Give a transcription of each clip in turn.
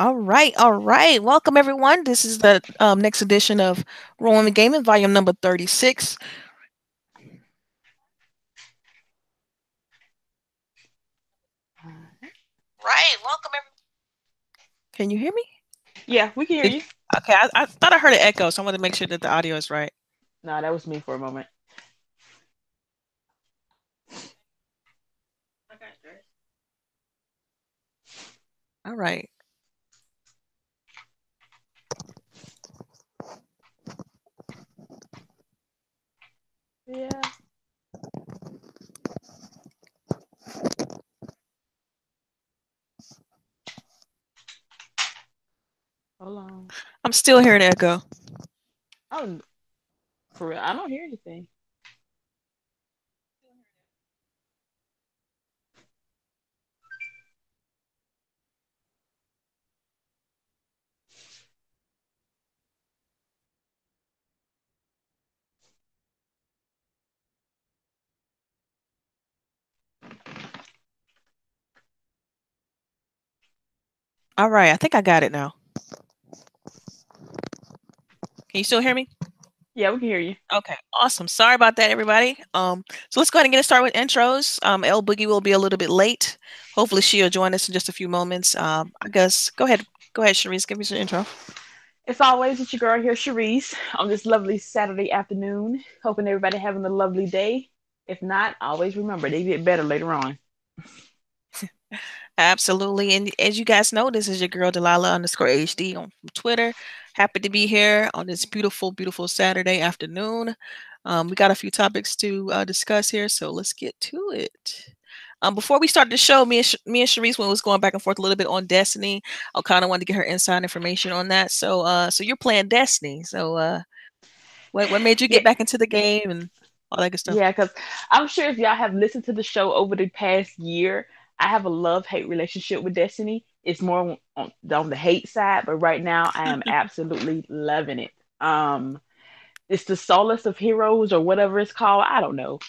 All right, all right. Welcome everyone. This is the next edition of Rolling the Gaming, volume number 36. Right, welcome everyone. Can you hear me? Yeah, we can hear Did, you. okay, I thought I heard an echo, so I wanted to make sure that the audio is right. No, that was me for a moment. All right. Yeah. Hold on. I'm still hearing an echo. Oh, for real, I don't hear anything. All right, I think I got it now. Can you still hear me? Yeah, we can hear you. Okay, awesome. Sorry about that, everybody. So let's go ahead and get started with intros. L Boogie will be a little bit late. Hopefully, she'll join us in just a few moments. I guess go ahead, Sharice, give me some intro. As always, it's your girl here, Cherise, on this lovely Saturday afternoon. Hoping everybody having a lovely day. If not, always remember they get better later on. Absolutely. And as you guys know, this is your girl Delilah underscore HD on Twitter. Happy to be here on this beautiful, beautiful Saturday afternoon. We got a few topics to discuss here, so let's get to it. Before we started the show, me and Sharice was going back and forth a little bit on Destiny. I kind of wanted to get her inside information on that. So you're playing Destiny. What made you Yeah, get back into the game and all that good stuff? yeah, because I'm sure if y'all have listened to the show over the past year, I have a love hate relationship with Destiny. It's more on the hate side, but right now I am absolutely loving it. It's the solace of heroes or whatever it's called. I don't know.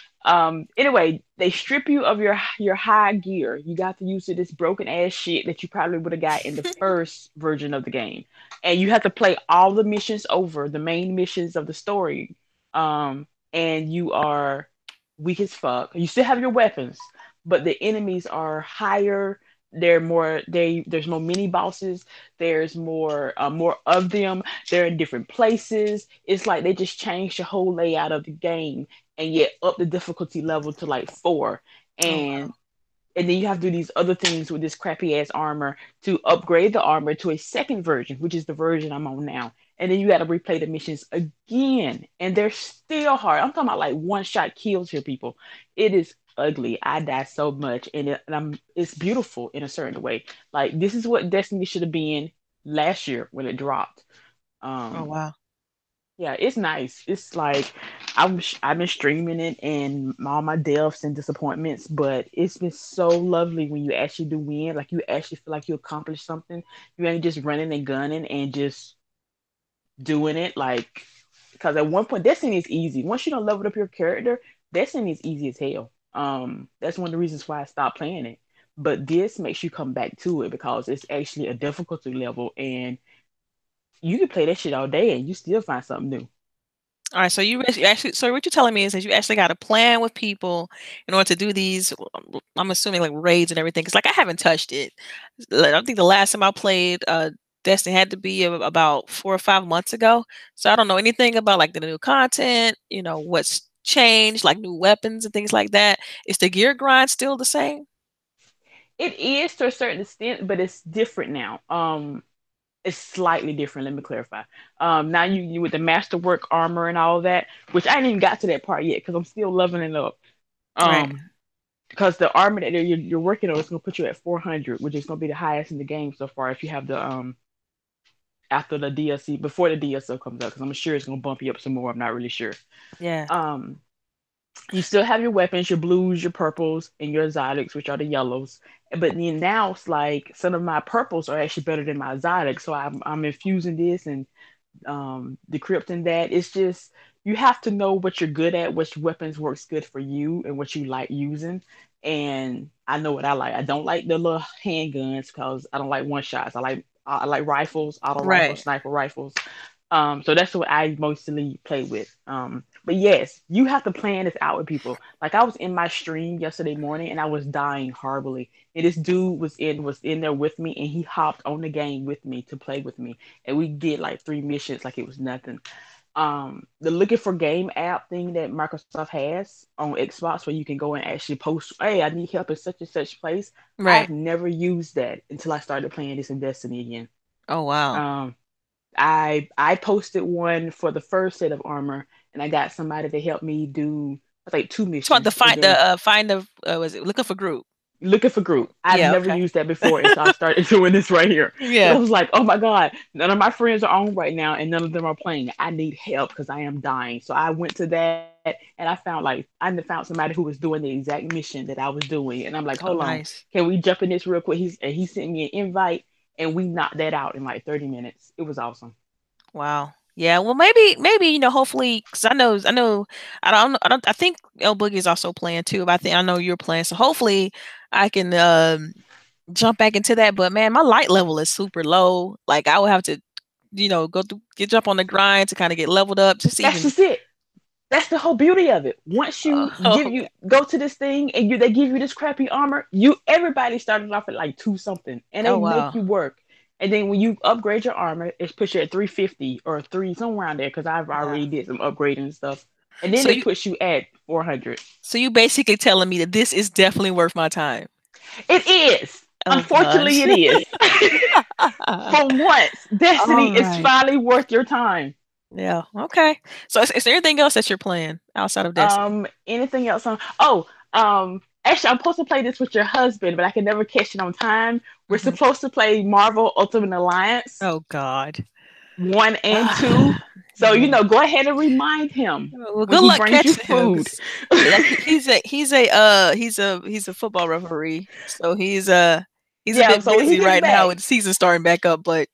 Anyway, they strip you of your high gear. You got to use this broken ass shit that you probably would have got in the first version of the game, and you have to play all the missions over, the main missions of the story. And you are weak as fuck. You still have your weapons, but the enemies are higher. There's more mini bosses. There's more of them. They're in different places. It's like they just changed the whole layout of the game and yet up the difficulty level to like 4. Oh And wow. and then you have to do these other things with this crappy ass armor to upgrade the armor to a second version, which is the version I'm on now. And then you got to replay the missions again, and they're still hard. I'm talking about like one shot kills here, people. It is ugly. I die so much, it's beautiful in a certain way. Like this is what Destiny should have been last year when it dropped. Oh Um, wow. yeah, it's nice. It's like I've been streaming it and all my deaths and disappointments, but it's been so lovely when you actually do win. Like you actually feel like you accomplished something. You ain't just running and gunning and just doing it. Like because at one point Destiny is easy. Once you don't level up your character, Destiny is easy as hell. That's one of the reasons why I stopped playing it. But this makes you come back to it because it's actually a difficulty level, and you can play that shit all day and you still find something new. All right, so you actually, so what you're telling me is that you actually got a plan with people in order to do these. I'm assuming like raids and everything. Cause like I haven't touched it. I think the last time I played Destiny had to be about 4 or 5 months ago. So I don't know anything about like the new content. What's changed, like new weapons and things like that. Is the gear grind still the same? It is to a certain extent, but it's different now. It's slightly different. Let me clarify. Now you with the masterwork armor and all that, which I ain't even got to that part yet because I'm still leveling it up. Right. Because the armor that you're working on is gonna put you at 400, which is gonna be the highest in the game so far. If you have the after the DLC before the DLC comes out, because I'm sure it's gonna bump you up some more. I'm not really sure. Yeah. Um, you still have your weapons, your blues, your purples, and your exotics, which are the yellows. But then now it's like some of my purples are actually better than my exotics, so I'm infusing this and decrypting that. It's just you have to know what you're good at, which weapons works good for you, and what you like using. And I know what I like. I don't like the little handguns because I don't like one shots. like rifles, auto rifles, Right. sniper rifles. So that's what I mostly play with. But yes, you have to plan this out with people. Like I was in my stream yesterday morning and I was dying horribly. And this dude was in there with me and he hopped on the game with me to play with me. And we did like 3 missions like it was nothing. The looking for game app thing that Microsoft has on Xbox where you can go and actually post, hey, I need help in such and such place. I've Right. never used that until I started playing this in Destiny again. Oh, wow. Um, I posted one for the first set of armor, and I got somebody to help me do I think two It's about to missions, and then find the was it looking for group? looking for group. I've Yeah. never Okay. used that before until I started doing this right here. Because I Yeah. was like, oh my god, none of my friends are on right now, and none of them are playing. I need help because I am dying. So I went to that, and I found somebody who was doing the exact mission that I was doing, and I'm like, hold Oh, on, nice. can we jump in this real quick? He sent me an invite, and we knocked that out in like 30 minutes. It was awesome. Wow. Yeah. Well, maybe hopefully, because I know, I think El Boogie is also playing too. But I know you're playing, so hopefully I can jump back into that. But man, my light level is super low. Like I would have to, go through, get jump on the grind to kind of get leveled up, just to That's even. just it. That's the whole beauty of it. Once you give Okay. you go to this thing and they give you this crappy armor, you everybody started off at like two something, and they Oh make wow. you work. And then when you upgrade your armor, it's put you at 350 or three somewhere around there because I've Yeah. already did some upgrading and stuff. And then So they you push you at 400. so you basically telling me that this is definitely worth my time. It is. Oh Unfortunately, gosh. it is. For once, Destiny All is right. finally worth your time. Yeah. Okay. So is there anything else that you're playing outside of Destiny? Anything else on? Actually, I'm supposed to play this with your husband, but I can never catch it on time. We're Mhm. supposed to play Marvel Ultimate Alliance Oh God. 1 and 2. So Yeah. go ahead and remind him Well, when good he luck brings you catching him food. because like he's a football referee, so he's a Yeah, bit so when he busy gets right now back, with the season starting back up. But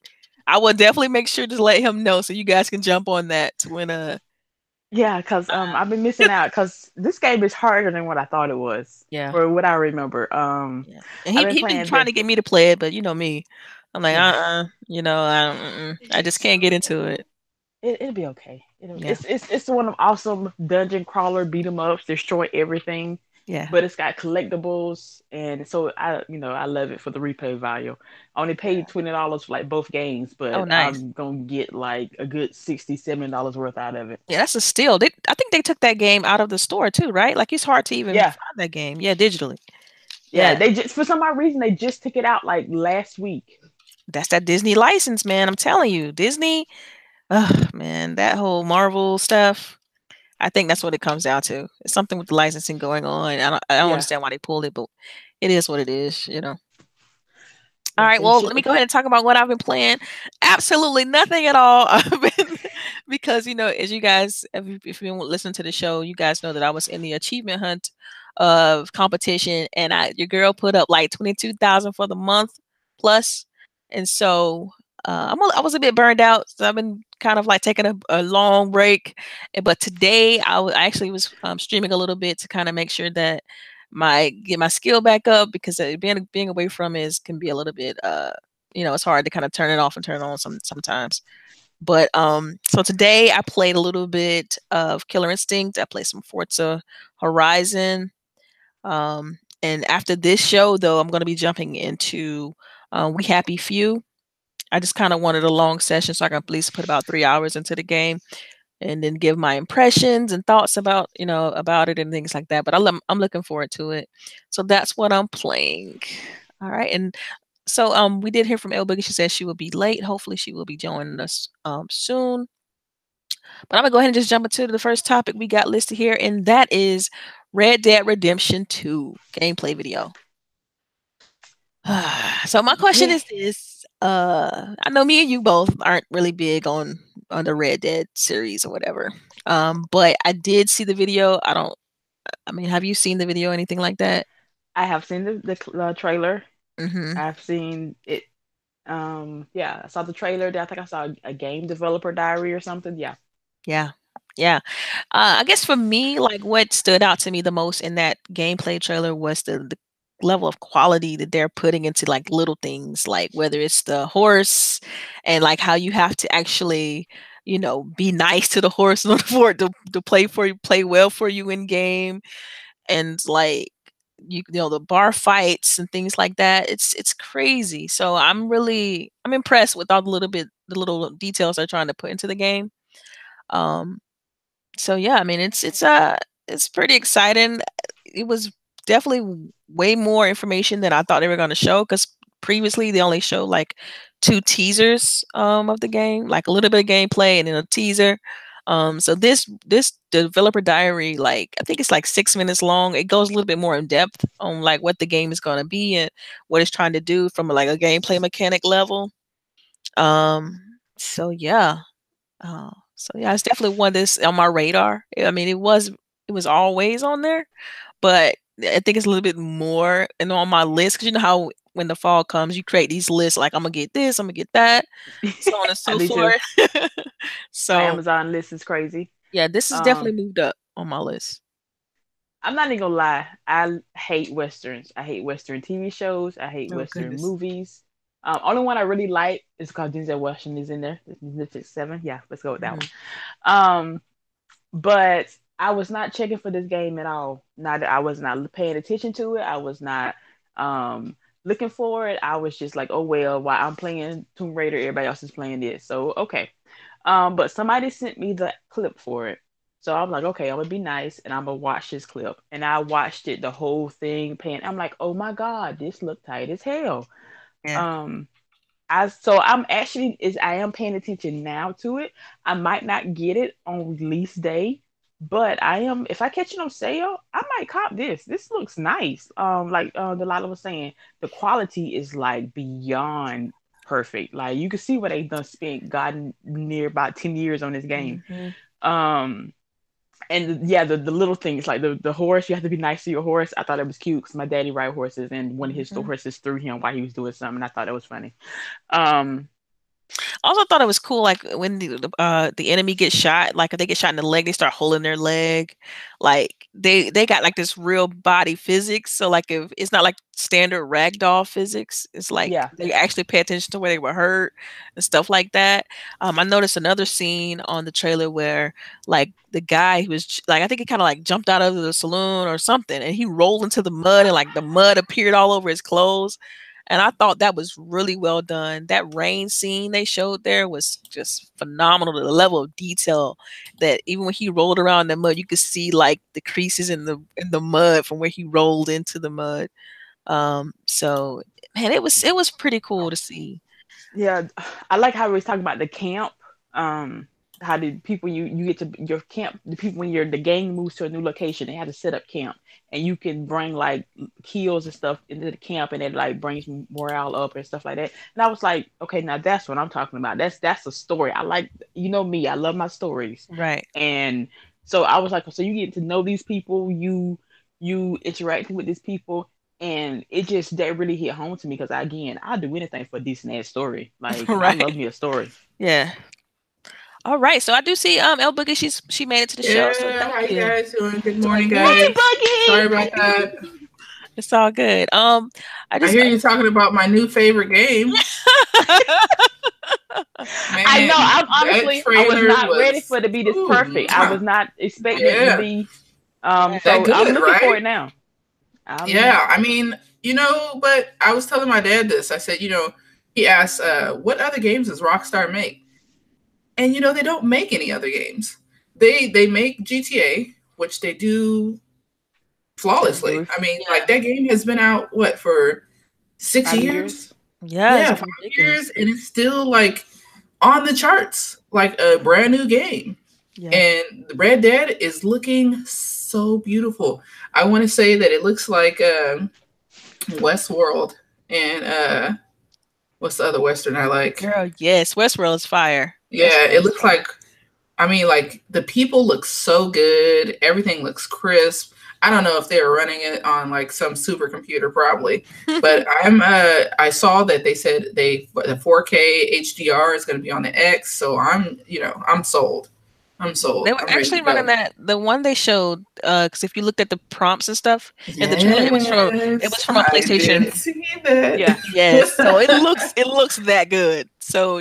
I will definitely make sure to let him know so you guys can jump on that when yeah, because I've been missing out because this game is harder than what I thought it was, yeah. or what I remember. Yeah, and I've been he been playing trying the to get me to play it, but you know me, I'm like, yeah. I just can't get into it. It'll be okay. Yeah, It's one of awesome dungeon crawler beat 'em ups, destroy everything, yeah, but it's got collectibles, and so I love it for the replay value. I only yeah. paid $20 for like both games, Oh, but nice. I'm gonna get like a good $67 worth out of it. Yeah, that's a steal. I think they took that game out of the store too, right? Like it's hard to even Yeah, find that game. Yeah, digitally. yeah. Yeah, They just for some odd reason they just took it out like last week. that's that Disney license, man. I'm telling you, Disney. Ugh, man, that whole Marvel stuff. I think that's what it comes down to. It's something with the licensing going on. I don't Yeah, understand why they pulled it, but it is what it is. All yeah. right, They well, should. let me go ahead and talk about what I've been playing. Absolutely nothing at all. I've been because as you guys, if you listen to the show, you guys know that I was in the achievement hunt of competition, and your girl put up like 22,000 for the month plus, and so I was a bit burned out. So I've been kind of like taking a long break, but today I actually was streaming a little bit to kind of make sure that my get my skill back up because being away from is can be a little bit it's hard to kind of turn it off and turn it on sometimes. But so today I played a little bit of Killer Instinct. I played some Forza Horizon. And after this show though, I'm going to be jumping into We Happy Few. I just kind of wanted a long session so I can at least put about 3 hours into the game and then give my impressions and thoughts about it and things like that. But I'm looking forward to it. So that's what I'm playing. All right, and so we did hear from LBOOGIE. She said she will be late. Hopefully, she will be joining us soon. But I'm gonna go ahead and just jump into the first topic we got listed here, and that is Red Dead Redemption 2 gameplay video. So my question Yeah, is this: I know me and you both aren't really big on the Red Dead series or whatever. But I did see the video. I mean, have you seen the video or anything like that? I have seen the trailer. Mm-hmm. I've seen it. Yeah, I saw the trailer. I think I saw a game developer diary or something. Yeah. Yeah. Yeah. I guess for me, like what stood out to me the most in that gameplay trailer was the level of quality that they're putting into like little things, like whether it's the horse and like how you have to actually, be nice to the horse in order for it to play for you, play well for you in game, and like the bar fights and things like that. It's crazy. So I'm impressed with all the little details they're trying to put into the game. Um, so yeah, I mean it's pretty exciting. It was definitely way more information than I thought they were going to show, because previously they only showed like two teasers of the game, like a little bit of gameplay and then a teaser. So this developer diary, like I think it's like 6 minutes long. It goes a little bit more in depth on like what the game is going to be and what it's trying to do from like a gameplay mechanic level. So yeah, it's definitely one that's on my radar. I mean, it was always on there, but I think it's a little bit more and on my list, because you know how when the fall comes, you create these lists like I'm gonna get this, I'm gonna get that, so on and I so do too. forth. My So Amazon list is crazy. yeah, this is Um, definitely moved up on my list. I'm not even gonna lie. I hate westerns. I hate western TV shows. I hate Oh western goodness. movies. Only one I really like is called Denzel Washington is in there. It's Netflix 7. Yeah, let's go with that Mhm. one. Um, but I was not checking for this game at all. Not I was not paying attention to it. I was not um looking for it. I was just like, oh well, while I'm playing Tomb Raider, everybody else is playing this. So okay. But somebody sent me the clip for it. So I'm like, okay, I'm gonna be nice and I'm gonna watch this clip. And I watched it the whole thing, paying. I'm like, oh my god, this looked tight as hell. Yeah. Um, I am paying attention now to it. I might not get it on release day, but I am if I catch it on sale, I might cop this. This looks nice. Like Delilah was saying, the quality is like beyond perfect. Like you can see what they done spent gotten near about 10 years on this game. Mhm. Um and yeah, the little things like the horse, you have to be nice to your horse. I thought it was cute because my daddy ride horses and one of his Mhm. horses threw him while he was doing something. I thought it was funny. Um, Also thought it was cool, like when the enemy gets shot, like if they get shot in the leg, they start holding their leg. Like they got like this real body physics. So like if it's not like standard ragdoll physics, it's like yeah, they actually pay attention to where they were hurt and stuff like that. I noticed another scene on the trailer where like the guy who was like, I think he kind of like jumped out of the saloon or something, and he rolled into the mud, and like the mud appeared all over his clothes. And I thought that was really well done. That rain scene they showed there was just phenomenal. The level of detail that even when he rolled around in the mud, you could see like the creases in the mud from where he rolled into the mud. So man, it was pretty cool to see. yeah. I like how we was talking about the camp. Um, how the people you get to your camp, the people when the gang moves to a new location, they have to set up camp, and you can bring like kills and stuff into the camp, and it like brings morale up and stuff like that. And I was like, okay, now that's what I'm talking about. That's a story. I like, you know me, I love my stories, Right. and so I was like, so you get to know these people, you interacting with these people, and it just that really hit home to me because again, I'll do anything for a decent ass story. Like I Right. love me a story. Yeah. All right. So I do see El Boogie, she made it to the show. So Yeah, how thank you you. guys doing? Good Doing morning, good. Hey, guys. Sorry Buggy. about that. It's all good. I I just hear you talking about my new favorite game. I know. Man, I'm that honestly, I was trailer not ready was for it to be this ooh, perfect. I was mwah. not expecting it to Yeah, be. Right. that So I'm good, looking for right? it now. I'm Yeah, I mean, but I was telling my dad this. I said, he asked, what other games does Rockstar make? And they don't make any other games. They make GTA, which they do flawlessly. really I mean, Yeah. like that game has been out what for 6 years? 5 years. Yeah, it's Yeah, 5 years, ridiculous. and it's still like on the charts, like a brand new game. Yeah. And the Red Dead is looking so beautiful. I want to say that it looks like Westworld and what's the other Western I like? Girl, yes. Westworld is fire. Yeah, Westworld it is looks fire. like I mean, like the people look so good. Everything looks crisp. I don't know if they're running it on like some supercomputer, probably, but I saw that they said the 4K HDR is going to be on the X, so I'm sold. I'm sold. They were I'm ready actually to running go. that the one they showed because if you looked at the prompts and stuff in the trailer, it was Yes, from a I did PlayStation. see that. Yeah. Yes, so it looks that good. So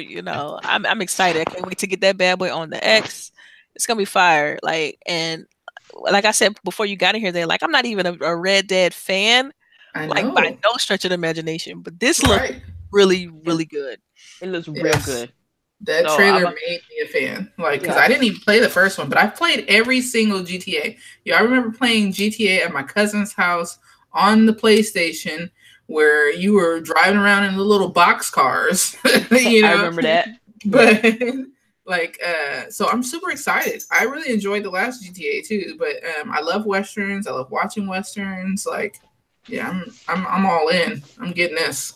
I'm excited. I can't wait to get that bad boy on the X. It's gonna be fire. Like I said before you got in here, I'm not even a Red Dead fan, I like by know. no stretch of the imagination. But this looked Right. really, It, really good. it looks real Yes. good. That So trailer made me a fan. Like, because yeah. I didn't even play the first one, but I've played every single GTA. Yeah, I remember playing GTA at my cousin's house on the PlayStation where you were driving around in the little box cars, you I know? remember that. But so I'm super excited. I really enjoyed the last GTA too, but I love westerns. I love watching westerns. Like, yeah, I'm all in. I'm getting this.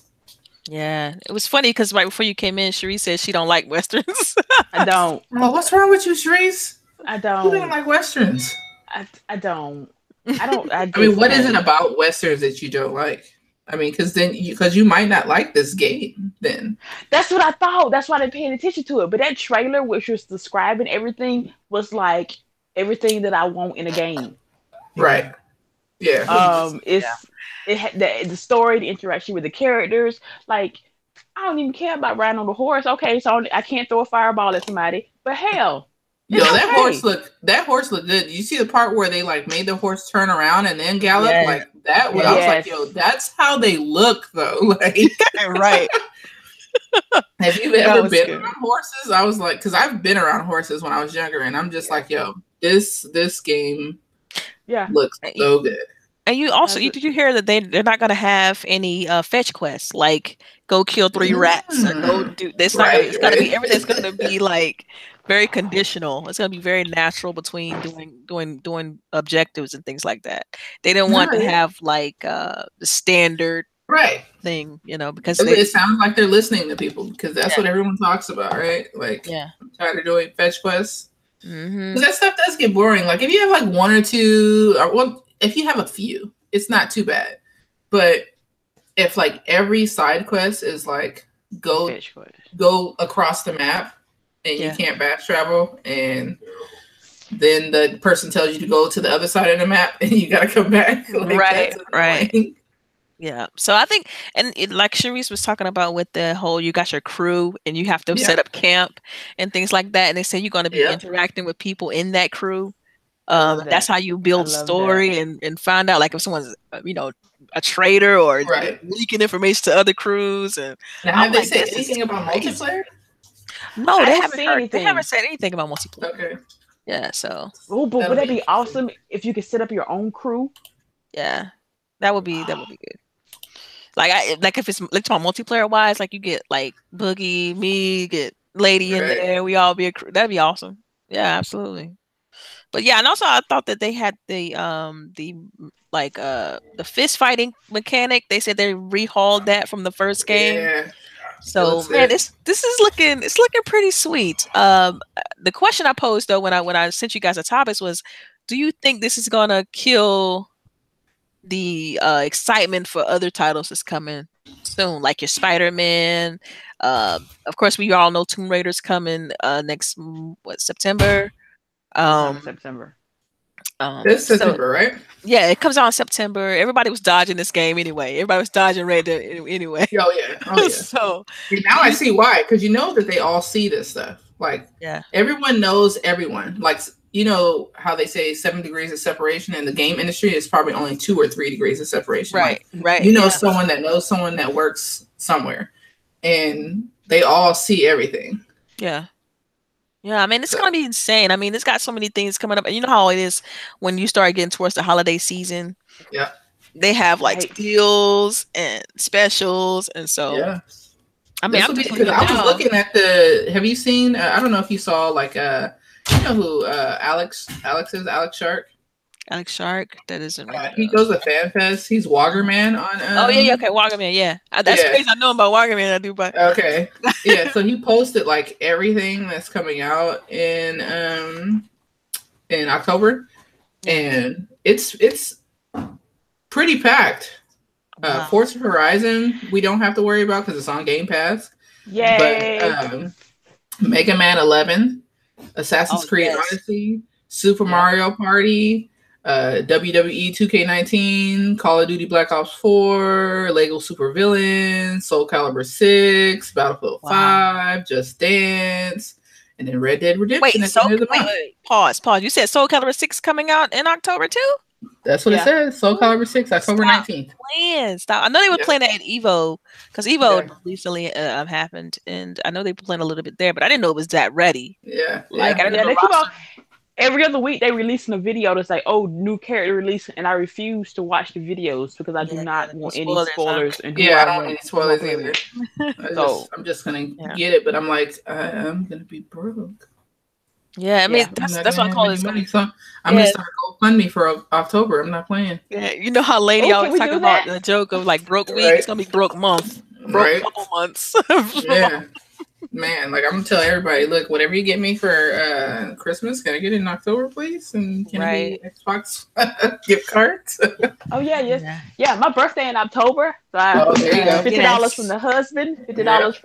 Yeah, it was funny because right before you came in, Cherie said she don't like westerns. I don't. Oh, what's wrong with you, Sharice? I Who doesn't don't. like westerns? I don't. I don't. I I mean, just what is it can't. about westerns that you don't like? I mean, because you might not like this game. Then That's what I thought. That's why I didn't pay attention to it. But that trailer, which was describing everything, was like everything that I want in a game. right? Yeah, Yeah. The story, the interaction with the characters. Like I don't even care about riding on the horse. Okay, so I can't throw a fireball at somebody. But hell, yo, it's okay. that horse looked good. You see the part where they like made the horse turn around and then gallop Yeah. like that? Yeah. I was like, Yes. yo, that's how they look though. Like, Right. have you That ever was been good. around horses? I was like, because I've been around horses when I was younger, and I'm just Yeah. like, yo, this game Yeah. looks so good. And you also did you hear that they're not gonna have any fetch quests like go kill 3 rats or go do that's not gonna Right, it's gonna be everything's right. gonna be like very conditional. It's gonna be very natural between doing objectives and things like that. They didn't want to Right. have like the standard Right. thing, because It sounds like they're listening to people because that's Yeah. what everyone talks about, right? Like, Yeah. I'm tired of doing fetch quests. Mm-hmm. Because that stuff does get boring. Like, if you have like one or two, or well, if you have a few, it's not too bad. But if like every side quest is like go across the map and you can't fast travel, and then the person tells you to go to the other side of the map and you got to come back. Like, Right, that's right. annoying. Yeah. So I think, and like Charisse was talking about with the whole, you got your crew and you have to set up camp and things like that. And they say you're going to be interacting with people in that crew. That's how you build story and find out like if someone's, a traitor or leaking information to other crews. And now, have they said anything about multiplayer? No, they haven't seen heard. anything. They haven't said anything about multiplayer. Okay. Yeah. So. Oh, but would that be awesome if you could set up your own crew? Yeah, that would be good. Like if it's like about multiplayer wise, like you get like Boogie, me, get Lady in there, we all be a crew. That'd be awesome. Yeah, absolutely. But yeah, and also I thought that they had the fist fighting mechanic. They said they rehauled that from the first game. Yeah. So man, this is looking pretty sweet. The question I posed though when I sent you guys the topics was, do you think this is gonna kill the excitement for other titles that's coming soon, like your Spider-Man? Of course, we all know Tomb Raider's coming next September. September. This September, right? Yeah, it comes out in September. Everybody was dodging this game anyway. Everybody was dodging Red Dead anyway. Oh yeah. So now I see why, because you know that they all see this stuff. Like, everyone knows everyone. Like, you know how they say 7 degrees of separation in the game industry is probably only 2 or 3 degrees of separation. Right, like, right. You know someone that knows someone that works somewhere, and they all see everything. Yeah. Yeah, I mean, it's going to be insane. I mean, it's got so many things coming up. And you know how it is when you start getting towards the holiday season? Yeah. They have like deals and specials. And so, I mean, I'm just because I was looking at have you seen, I don't know if you saw like, you know who Alex is, Alex Shark? Alex Shark? That isn't right. He goes to FanFest. He's Wagerman on. Oh, yeah, okay. Wagerman, yeah. That's crazy. I know about Wagerman. I do, but. Okay. Yeah, so he posted like everything that's coming out in October. And it's pretty packed. Forza Horizon, we don't have to worry about because it's on Game Pass. Yay! But Mega Man 11 Assassin's Oh Creed yes. Odyssey, Super Yep. Mario Party, WWE 2K19, Call of Duty Black Ops 4, Lego Super Villains, Soul Calibur 6, Battlefield Wow. 5, Just Dance, and then Red Dead Redemption Wait, at the end of the wait, month. pause. You said Soul Calibur 6 coming out in October too? That's what it Yeah. says. Soul Calibur 6, October Stop 19th. playing. Stop. I know they were Yeah. playing that at Evo because Evo Yeah. recently happened, and I know they were playing a little bit there, but I didn't know it was that ready. Yeah. Like I didn't Yeah, know they keep on Rockstar. every other week they releasing a video that's like, oh, new character release, and I refuse to watch the videos because I do Yeah, not no want any spoilers, huh? spoilers and Yeah, I don't want any who I'm spoilers playing either. with. So I'm just gonna Yeah. get it, but I'm like, I'm gonna be broke. Yeah, I mean yeah. I'm not that's gonna what I have call any it. It's gonna money, be, so I'm yeah, gonna start a GoFundMe for October. I'm not playing. yeah. You know how Lady Oh, can always we talk do about that? the joke of like broke week. It's Right, gonna be broke month, broke right, couple months. yeah, man. Like I'm gonna tell everybody, look, whatever you get me for Christmas, can I get it in October, please? And can it Right. be Xbox gift cards? Oh yeah, yes, Yeah. yeah. My birthday in October, so I Oh, there you go. $50 from Yes. the husband, $50 Yeah,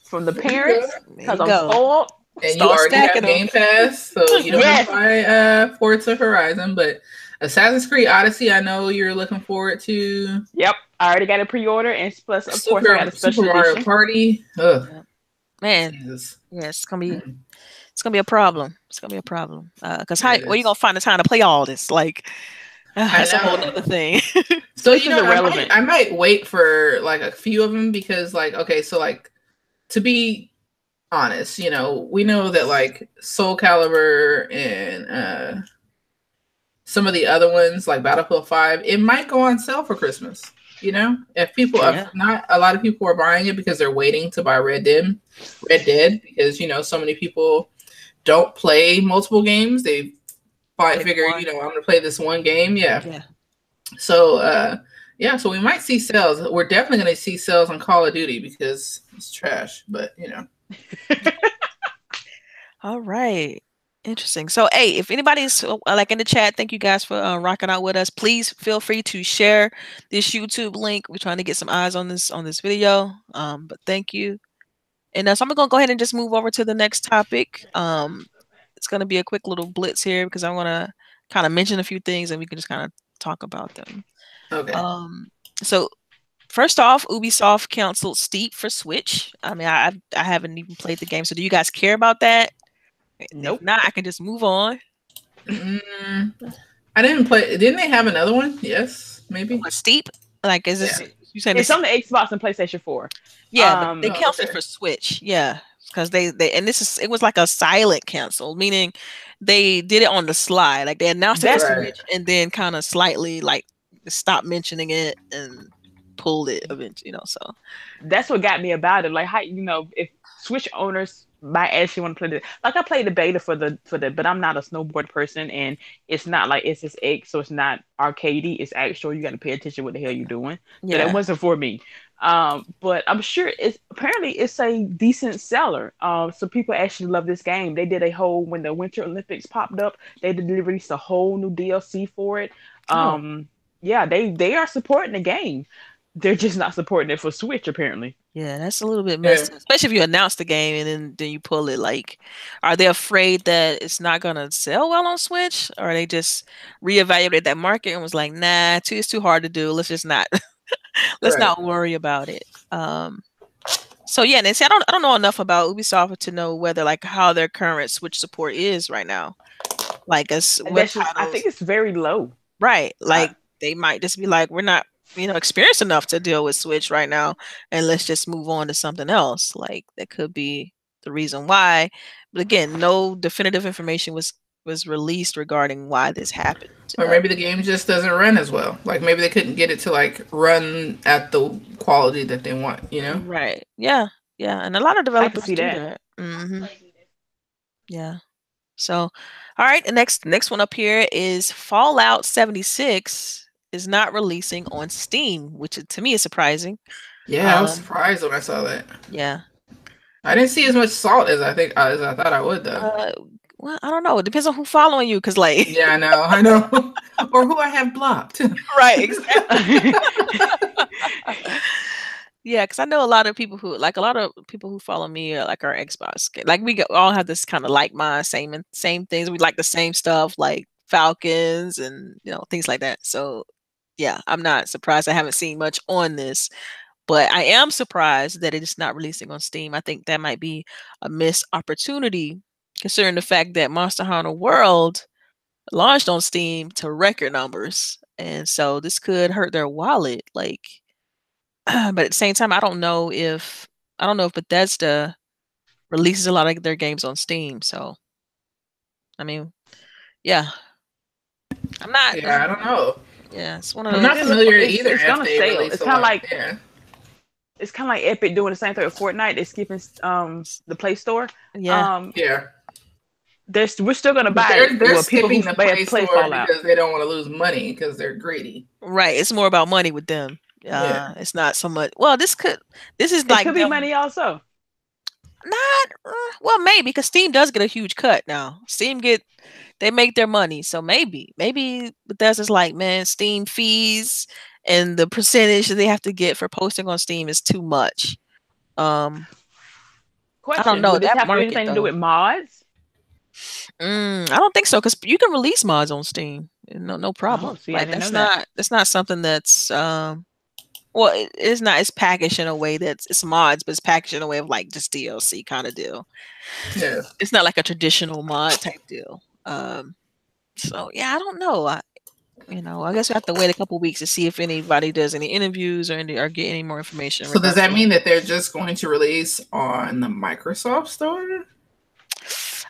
from the there you go. parents There because you I'm go. spoiled. And you Start already have stacking them. Game Pass, so you don't have to Yes, buy Forza Horizon. But Assassin's Creed Odyssey, I know you're looking forward to. yep. I already got a pre-order, and plus, of course, I got a Super special Mario edition. Party. Ugh, Yeah. Man, Jesus. yeah, it's gonna be Mm, a problem. It's gonna be a problem. Because yeah, how it where you gonna is. find the time to play all this? Like I that's a whole know. nother thing. So This is irrelevant. I might wait for like a few of them because like okay, so like to be honest, we know that like Soul Calibur and some of the other ones like Battlefield 5, it might go on sale for Christmas. If Yeah. not a lot of people are buying it because they're waiting to buy Red Dead because so many people don't play multiple games. They Pick figure, one. I'm gonna play this one game. Yeah. Yeah. So so we might see sales. We're definitely gonna see sales on Call of Duty because it's trash, but All right. Interesting. So, hey, if anybody's like in the chat, thank you guys for rocking out with us. Please feel free to share this YouTube link. We're trying to get some eyes on this video. But thank you. And so I'm gonna go ahead and just move over to the next topic. It's gonna be a quick little blitz here because I want to kind of mention a few things and we can just kind of talk about them. okay. So first off, Ubisoft canceled Steep for Switch. I mean, I haven't even played the game. So do you guys care about that? Nope. If not, I can just move on. I didn't play. Didn't they have another one? Yes, maybe. What, Steep? Like, is this you saying It's this? on the Xbox and PlayStation 4. Yeah, but they Oh, canceled okay. for Switch. Yeah, because they and it was like a silent cancel, meaning they did it on the slide. Like they announced it for That's Right. Switch and then kind of slightly like stopped mentioning it and pulled it eventually. So that's what got me about it. Like how if Switch owners might actually want to play like I played the beta for the but I'm not a snowboard person and it's not like SSX, so it's not arcadey, it's actual. You got to pay attention what the hell you're doing. So that yeah, wasn't for me. But I'm sure it's a decent seller. So people actually love this game. They did a whole when the Winter Olympics popped up, they did release a whole new DLC for it. Oh. Yeah, they are supporting the game. They're just not supporting it for Switch, apparently. Yeah, that's a little bit messed up, especially if you announce the game and then you pull it. Like, are they afraid that it's not gonna sell well on Switch, or they just reevaluated that market and was like, nah, it's too hard to do. Let's just not let's Right. not worry about it. So yeah, and see, I don't know enough about Ubisoft to know whether like how their current Switch support is right now. Like, what I think it's very low. right? Like they might just be like, we're not experienced enough to deal with Switch right now, and let's just move on to something else. Like that could be the reason why. But again, no definitive information was released regarding why this happened. Or maybe the game just doesn't run as well. Like maybe they couldn't get it to like run at the quality that they want. Right? Yeah, and a lot of developers see do that. that. Yeah. So, all right. The next one up here is Fallout 76 is not releasing on Steam, which to me is surprising. Yeah, I was surprised when I saw that. Yeah. I didn't see as much salt as I thought I would though. Well, I don't know. It depends on who's following you, because like Yeah, I know, or who I have blocked. right, exactly. Yeah, because I know a lot of people who like a lot of people who follow me like our Xbox. Like all have this kind of like mind, same things. We like the same stuff, like Falcons and things like that. So yeah, I'm not surprised. I haven't seen much on this, but I am surprised that it is not releasing on Steam. I think that might be a missed opportunity, considering the fact that Monster Hunter World launched on Steam to record numbers, and so this could hurt their wallet. Like, but at the same time, I don't know if Bethesda releases a lot of their games on Steam. So, I mean, yeah, I'm not. Yeah, I don't know. Yeah, it's one of I'm those. not familiar either It's if gonna they sell. release a lot. Yeah. It's kind of like Epic doing the same thing with Fortnite. They're skipping the Play Store. Yeah, Yeah. We're still gonna But buy it. they're Well, people who skipping the play Play play Store Fallout. because they don't want to lose money because they're greedy. right. It's more about money with them. Yeah. It's not so much. Well, this is It like could be them. money also. Not well, maybe because Steam does get a huge cut now. They make their money, so maybe Bethesda's like, man, Steam fees and the percentage that they have to get for posting on Steam is too much. I don't Question: know would this that have market anything to do though. with mods? I don't think so because you can release mods on Steam, no Oh, problem. see, I Like didn't know that. that's not something that's well, it's not. It's packaged in a way it's mods, but it's packaged in a way of like just DLC kind of deal. Yeah. It's not like a traditional mod type deal. So yeah, I don't know. I guess we have to wait a couple weeks to see if anybody does any interviews or get any more information. So does that mean that they're just going to release on the Microsoft Store?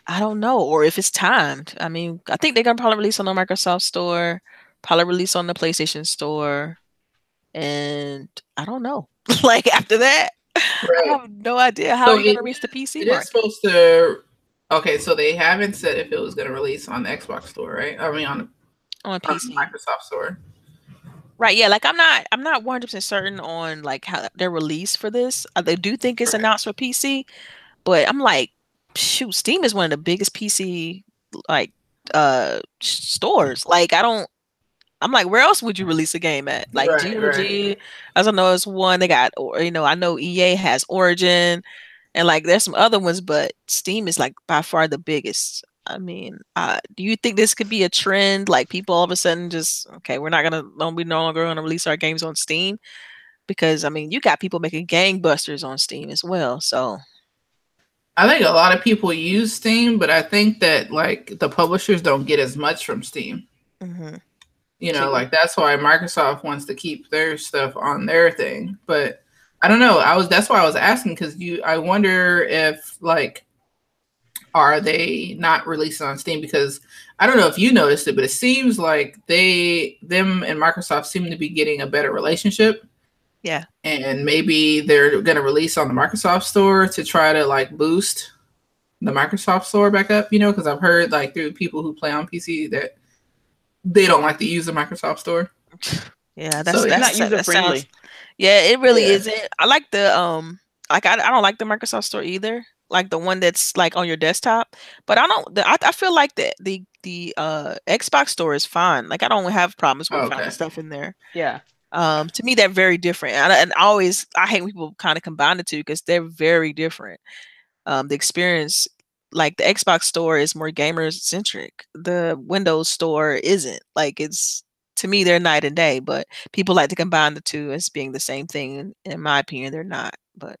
I don't know, or if it's timed. I mean, I think they're gonna probably release on the Microsoft Store, probably release on the PlayStation Store, and I don't know. Like after that, I Right. have no idea how So you're gonna reach the PC it is market. supposed to. Okay, so they haven't said if it was going to release on the Xbox Store, right? I mean, on On the PC. Microsoft Store. Right, yeah, like I'm not 100% certain on like how their release for this. They do think it's Right. announced for PC, but I'm like, shoot, Steam is one of the biggest PC like stores. Like I'm like, where else would you release a game at? Like Right. GWG, as I know, it's one. They got, or I know EA has Origin, and like there's some other ones, but Steam is like by far the biggest. I mean, do you think this could be a trend? Like people all of a sudden just okay, we no longer gonna release our games on Steam because I mean, you got people making gangbusters on Steam as well. So I think a lot of people use Steam, but I think that like the publishers don't get as much from Steam. mhm. Like that's why Microsoft wants to keep their stuff on their thing. But I don't know. That's why I was asking because I wonder if like are they not releasing on Steam? Because I don't know if you noticed it, but it seems like them and Microsoft seem to be getting a better relationship. Yeah. And maybe they're going to release on the Microsoft Store to try to like boost the Microsoft Store back up, because I've heard like through people who play on PC that they don't like to use the Microsoft Store. Yeah, So It's not user friendly. Yeah, it really Yeah. isn't. I like like I don't like the Microsoft Store either. Like the one that's like on your desktop. But I feel like the Xbox Store is fine. Like I don't have problems with finding stuff in there. Yeah. To me they're very different. And I hate when people kind of combine the two because they're very different. The experience, like the Xbox Store is more gamer centric. The Windows Store isn't. Like to me they're night and day, but people like to combine the two as being the same thing. In my opinion, they're not. But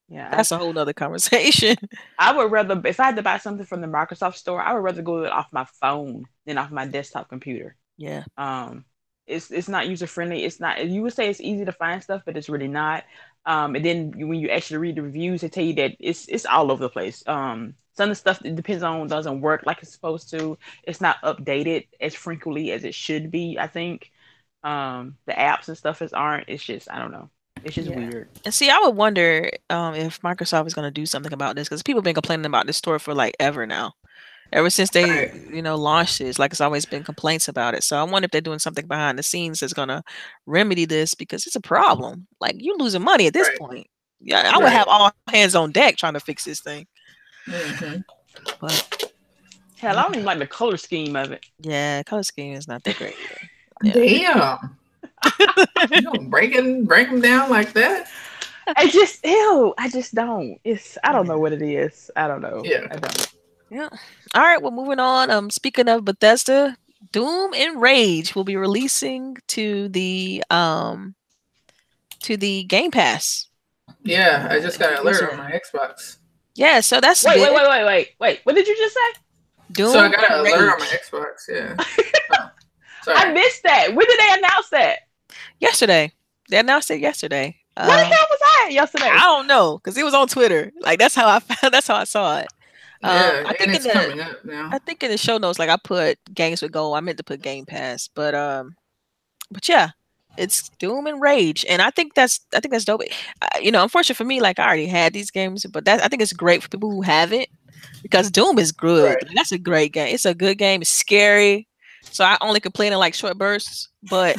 yeah, that's a whole nother conversation. I would rather, if I had to buy something from the Microsoft Store, I would rather go off my phone than off my desktop computer. Yeah. It's not user friendly. It's not. You would say it's easy to find stuff, but it's really not. And then when you actually read the reviews, they tell you that it's all over the place. Some of the stuff that depends on doesn't work like it's supposed to. It's not updated as frequently as it should be. I think the apps and stuff aren't. It's just I don't know. It's just weird. And see, I would wonder if Microsoft is going to do something about this because people have been complaining about this store for like ever now. Ever since they, launched this, like it's always been complaints about it. So I wonder if they're doing something behind the scenes that's gonna remedy this because it's a problem. Like you're losing money at this point. Yeah, I would have all hands on deck trying to fix this thing. Mm-hmm. But hell, I don't even like the color scheme of it. Yeah, color scheme is not that great. Yeah. Damn. You don't break them down like that. I just ew. I just don't. I don't know Yeah. what it is. I don't know. Yeah. I don't. Yeah. All right. Well, moving on. Speaking of Bethesda, Doom and Rage will be releasing to the Game Pass. Yeah, I just got an alert on Yesterday. my Xbox. Yeah. So that's Wait, wait, big. wait, wait, wait, wait. What did you just say? So I Doom got an and alert on my Rage. Xbox. Yeah. Oh, I sorry. missed that. When did they announce that? Yesterday. They announced it yesterday. Where the hell was I at I yesterday? don't know because it was on Twitter. Like that's how I found. That's how I saw it. Yeah, I and think in it's the coming up now. I think in the show notes, like I put Games with Gold. I meant to put Game Pass, but yeah, it's Doom and Rage, and I think that's dope. Unfortunately for me, like I already had these games, but I think it's great for people who have it because Doom is good. Right. Like, that's a great game. It's a good game. It's scary, so I only complain in like short bursts, but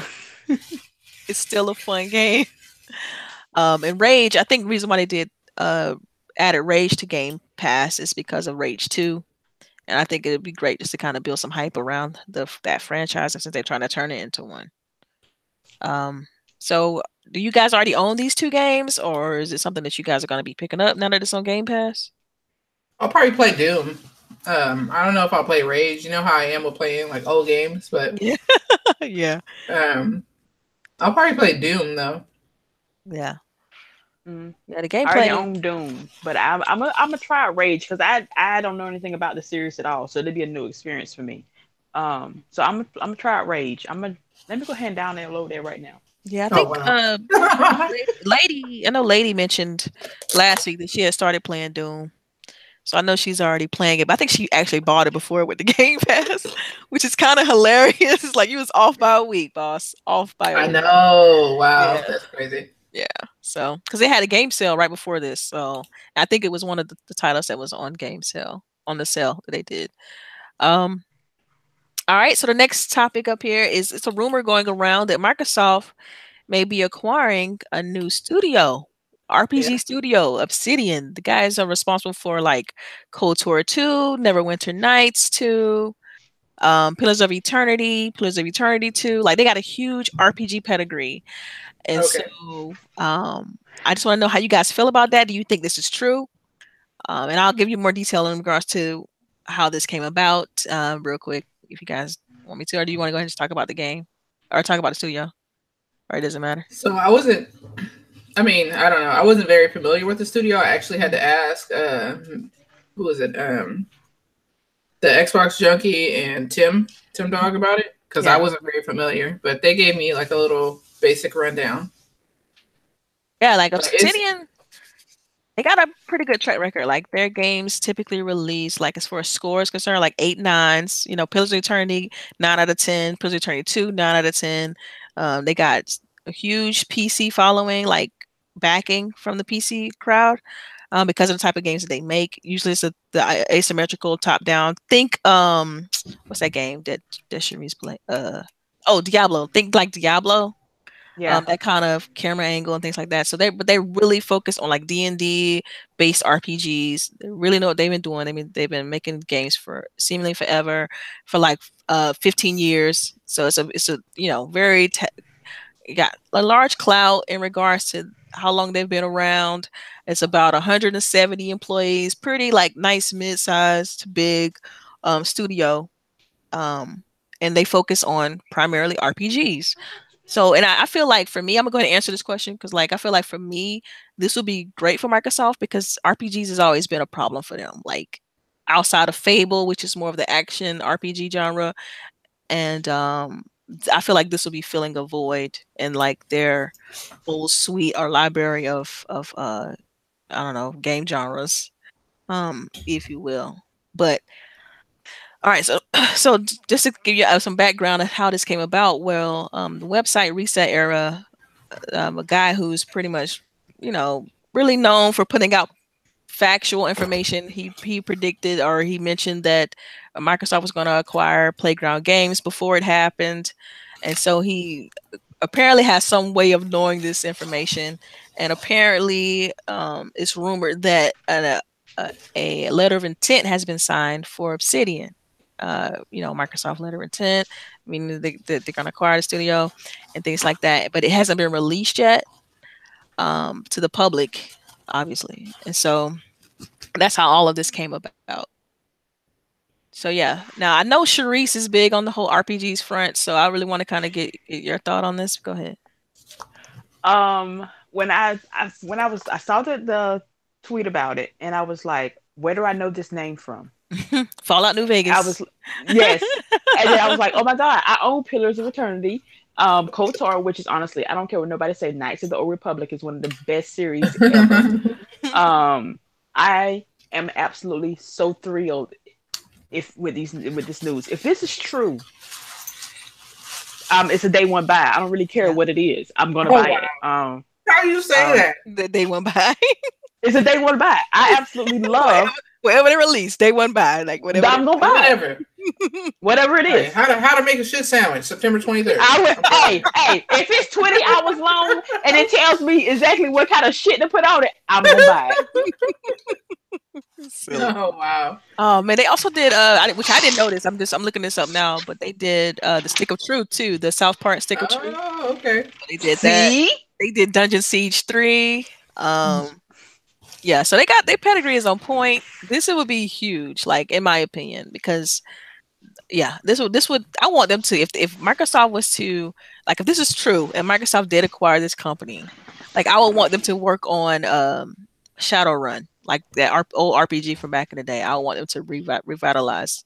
it's still a fun game. And Rage, I think the reason why they did added Rage to Game Pass is because of Rage 2. And I think it'd be great just to kind of build some hype around that franchise since they're trying to turn it into one. Um, so do you guys already own these two games, or is it something that you guys are going to be picking up now that it's on Game Pass? I'll probably play Doom. I don't know if I'll play Rage. You know how I am with playing like old games, but Yeah, yeah, um, I'll probably play Doom though. yeah, Mm. yeah. The I already gameplay, own Doom, but I'm gonna try Rage because I don't know anything about the series at all, so it'll be a new experience for me. So I'm gonna try out Rage. Let me go ahead and download that right now. yeah. I Oh think wow. Lady, I know Lady mentioned last week that she had started playing Doom. So I know she's already playing it, but I think she actually bought it before with the Game Pass, which is kind of hilarious. It's like you was off by a week, boss. Off by a I week. know. Wow, Yeah. that's crazy. Yeah. So, because they had a game sale right before this. So, I think it was one of the titles that was on game sale, on the sale that they did. Um, all right. So, the next topic up here is it's a rumor going around that Microsoft may be acquiring a new studio, RPG Yeah. studio, Obsidian. The guys are responsible for like Cold Tour 2, Neverwinter Nights 2, Pillars of Eternity 2. Like they got a huge RPG pedigree. And Okay. so I just want to know how you guys feel about that. Do you think this is true? And I'll give you more detail in regards to how this came about real quick if you guys want me to, or do you want to go ahead and just talk about the game or talk about the studio? Or it doesn't matter. So I wasn't. I mean, I don't know. I wasn't very familiar with the studio. I actually had to ask. Who was it? The Xbox Junkie and Tim Dog about it because I Yeah. wasn't very familiar. But they gave me like a little basic rundown. Yeah, like But it's Obsidian, they got a pretty good track record. Like their games typically release, like as far as score is concerned, like 8 9s. Pillars of Eternity, 9 out of 10. Pillars of Eternity 2, 9 out of 10. They got a huge PC following, like backing from the PC crowd, because of the type of games that they make. Usually, it's the asymmetrical top down. Think what's that game that Sharice play? Oh, Diablo. Think like Diablo. Yeah. That kind of camera angle and things like that. So they really focus on like D&D based RPGs. They really know what they've been doing. I mean, they've been making games for seemingly forever, for like 15 years. So it's a very got a large clout in regards to how long they've been around. It's about 170 employees, pretty like nice mid-sized to big studio. And they focus on primarily RPGs. So, and I feel like for me, I'm gonna go ahead and answer this question because, like, I feel like for me, this would be great for Microsoft because RPGs has always been a problem for them. Like, outside of Fable, which is more of the action RPG genre, and I feel like this will be filling a void in like their whole suite or library of I don't know, game genres, if you will. But all right, so so just to give you some background of how this came about, well, the website Reset Era, a guy who's pretty much, really known for putting out factual information. He predicted or he mentioned that Microsoft was going to acquire Playground Games before it happened, and so he apparently has some way of knowing this information. And apparently, it's rumored that a letter of intent has been signed for Obsidian. Microsoft letter of intent. meaning they're going to acquire the studio and things like that. But it hasn't been released yet to the public, obviously. And so that's how all of this came about. So yeah, now I know Charisse is big on the whole RPGs front, so I really want to kind of get your thought on this. Go ahead. When I saw the tweet about it, and I was like, where do I know this name from? Fallout New I Vegas. was yes, and then I was like, oh my god, I own Pillars of Eternity, KOTOR, which is honestly, I don't care what nobody say, Knights of the Old Republic is one of the best series ever. I am absolutely so thrilled if with this news. If this is true, it's a day one buy. I don't really care what it is. I'm gonna buy it. How you say that? The day one buy. It's a day one buy. I absolutely love whatever they release, day one buy. Like whatever. I'm gonna buy whatever it is. Hey, how to make a shit sandwich, September 23rd. Hey, if it's 20 hours long and it tells me exactly what kind of shit to put on it, I'm gonna buy it. Oh wow. Oh man, they also did which I didn't notice. I'm looking this up now, but they did the Stick of Truth too, the South Park Stick of Truth. Oh, okay. They did that. They did Dungeon Siege 3. Yeah, so their pedigree is on point. This would be huge, like in my opinion, because yeah, this would I want them to if Microsoft was to, like, if this is true and Microsoft did acquire this company, like I would want them to work on Shadowrun, like that old RPG from back in the day. I want them to revitalize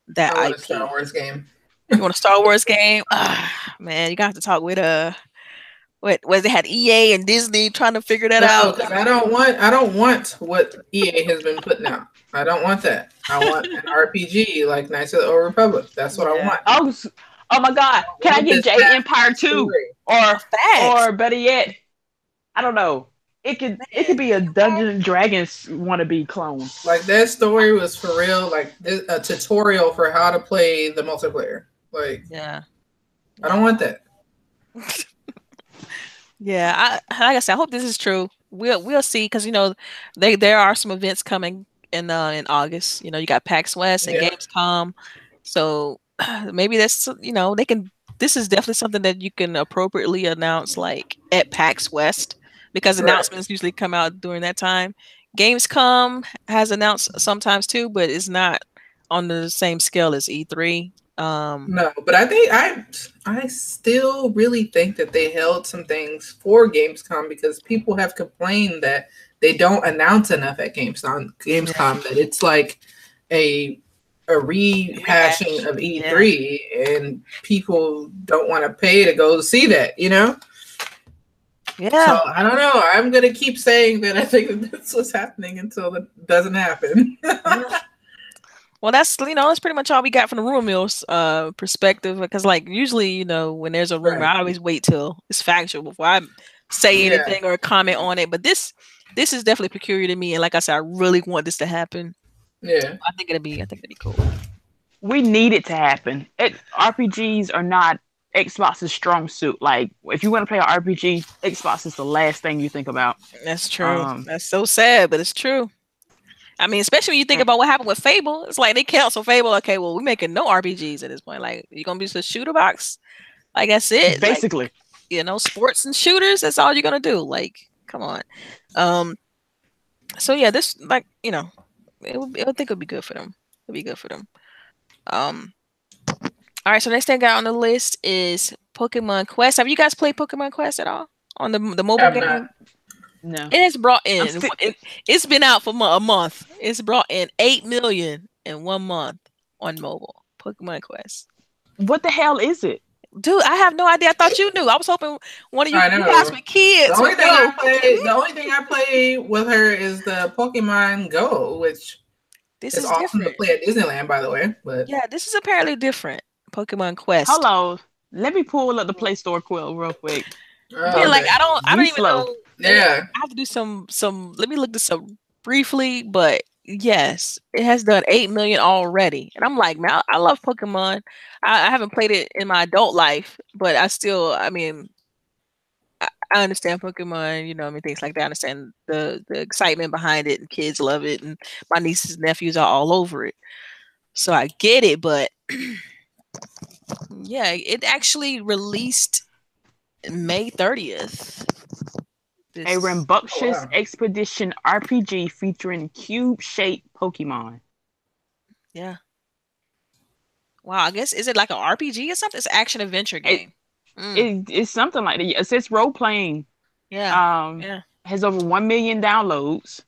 that I want IP. a Star Wars game. You want a Star Wars game? Man, you got to talk with what they had EA and Disney trying to figure that out. I don't want what EA has been putting out. I don't want that. I want an RPG like Knights of the Old Republic. That's what I want. Oh my god! Can I get Jade Empire 2 or better yet, I don't know. It could be a Dungeons and Dragons wannabe clone. Like that story was for real. Like a tutorial for how to play the multiplayer. Like I don't want that. Yeah, like I said, I hope this is true. We'll see, because there are some events coming in August. You got PAX West and Gamescom, so maybe that's they can. This is definitely something that you can appropriately announce, like at PAX West, because announcements usually come out during that time. Gamescom has announced sometimes too, but it's not on the same scale as E3. No, but I think I still really think that they held some things for Gamescom, because people have complained that they don't announce enough at Gamescom that it's like a rehashing of E3 and people don't want to pay to go see that, Yeah. So I don't know. I'm gonna keep saying that I think that this was happening until it doesn't happen. Well, that's pretty much all we got from the rumor mill's perspective. Because usually, when there's a rumor, I always wait till it's factual before I say anything or comment on it. But this is definitely peculiar to me, and like I said, I really want this to happen. Yeah, I think it'd be cool. We need it to happen. RPGs are not Xbox's strong suit. Like, if you want to play an RPG, Xbox is the last thing you think about. That's true. That's so sad, but it's true. I mean, especially when you think about what happened with Fable. It's like they cancel Fable. Okay, well, we're making no RPGs at this point. Like, you're going to be just a shooter box? Like, that's it. Basically. Like, sports and shooters, that's all you're going to do. Like, come on. So, yeah, this, I think it would be good for them. It'd be good for them. All right, so next thing I got on the list is Pokemon Quest. Have you guys played Pokemon Quest at all? On the mobile game? Not. No. It has brought in, it's been out for a month. It's brought in 8 million in 1 month on mobile. Pokemon Quest. What the hell is it? Dude, I have no idea. I thought you knew. I was hoping one of you guys with kids. The only thing I play with her is the Pokemon Go, which is awesome to play at Disneyland, by the way. But yeah, this is apparently different. Pokemon Quest. Hello. Let me pull up the Play Store quill real quick. I don't even know. Yeah, I have to do some. Let me look this up briefly, but yes, it has done 8 million already, and I'm like, man, I love Pokemon. I haven't played it in my adult life, but I understand Pokemon. Things like that. I understand the excitement behind it, and kids love it, and my nieces and nephews are all over it. So I get it, but Yeah, it actually released May 30th. A This Oh rambunctious wow. expedition RPG featuring cube-shaped Pokemon. yeah. Wow, I guess is it like an RPG or something? It's an action adventure It, game. Mm, it's something like that. It says role playing. yeah. Um, Yeah. has over 1 million downloads.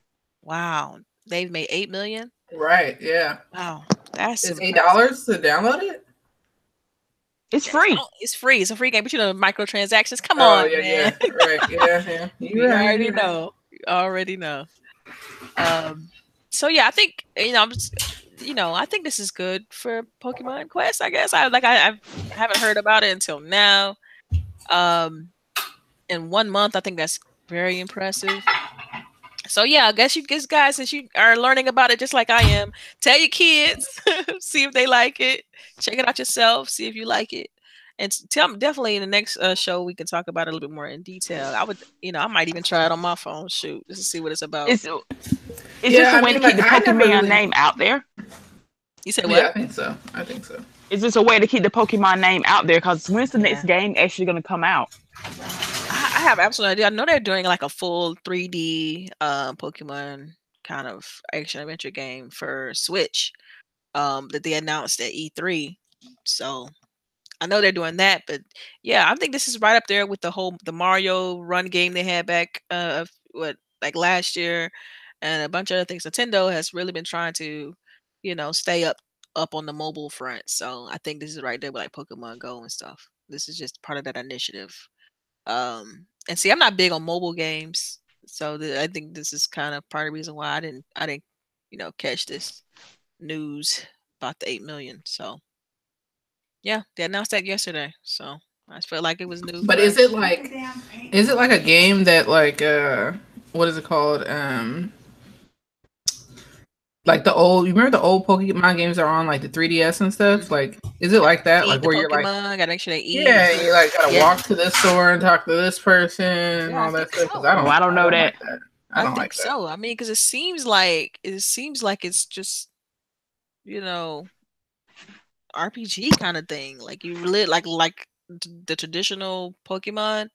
Wow. They've made 8 million. Right. Yeah. Wow. That's It's eight impressive. dollars to download it. It's Yeah, free. it's free. It's a free game, but you know microtransactions. Come Oh on, yeah, man. yeah. Right. Yeah, yeah. You're You right. already You're right. know. You already know. Um, so yeah, I think I'm just, I think this is good for Pokemon Quest. I guess I haven't heard about it until now. Um, in 1 month, I think that's very impressive. So yeah, I guess you guys, since you are learning about it just like I am, tell your kids, see if they like it, check it out yourself, see if you like it, and tell them definitely in the next show we can talk about it a little bit more in detail. I would, I might even try it on my phone, shoot, just to see what it's about. It's is this Yeah, a I way to mean, keep like the I never Pokemon really. name out there? You said Yeah, what? I think so. I think so. Is this a way to keep the Pokemon name out there? Because when's the next Yeah. game actually going to come out? I have absolutely idea. I know they're doing like a full 3D Pokemon kind of action adventure game for Switch that they announced at E3. So I know they're doing that, but yeah, I think this is right up there with the Mario Run game they had back what like last year, and a bunch of other things. Nintendo has really been trying to, stay up on the mobile front. So I think this is right there with like Pokemon Go and stuff. This is just part of that initiative. And see, I'm not big on mobile games, so I think this is kind of part of the reason why I didn't catch this news about the 8 million. So yeah, they announced that yesterday. So I felt like it was new, But is it fresh. like, is it like a game that like what is it called? Like the old, you remember the old Pokemon games that are on like the 3DS and stuff? Mhm. Like, is it like that? Feed Like the where you're like, Pokemon. Gotta make sure they eat. yeah, you like gotta Yeah, walk to this store and talk to this person and yeah, I all that think stuff? Because so. Oh, I don't I know don't that. like that. I I don't think like that. so. I mean, because it seems like it's just you know RPG kind of thing. Like you really like the traditional Pokemon,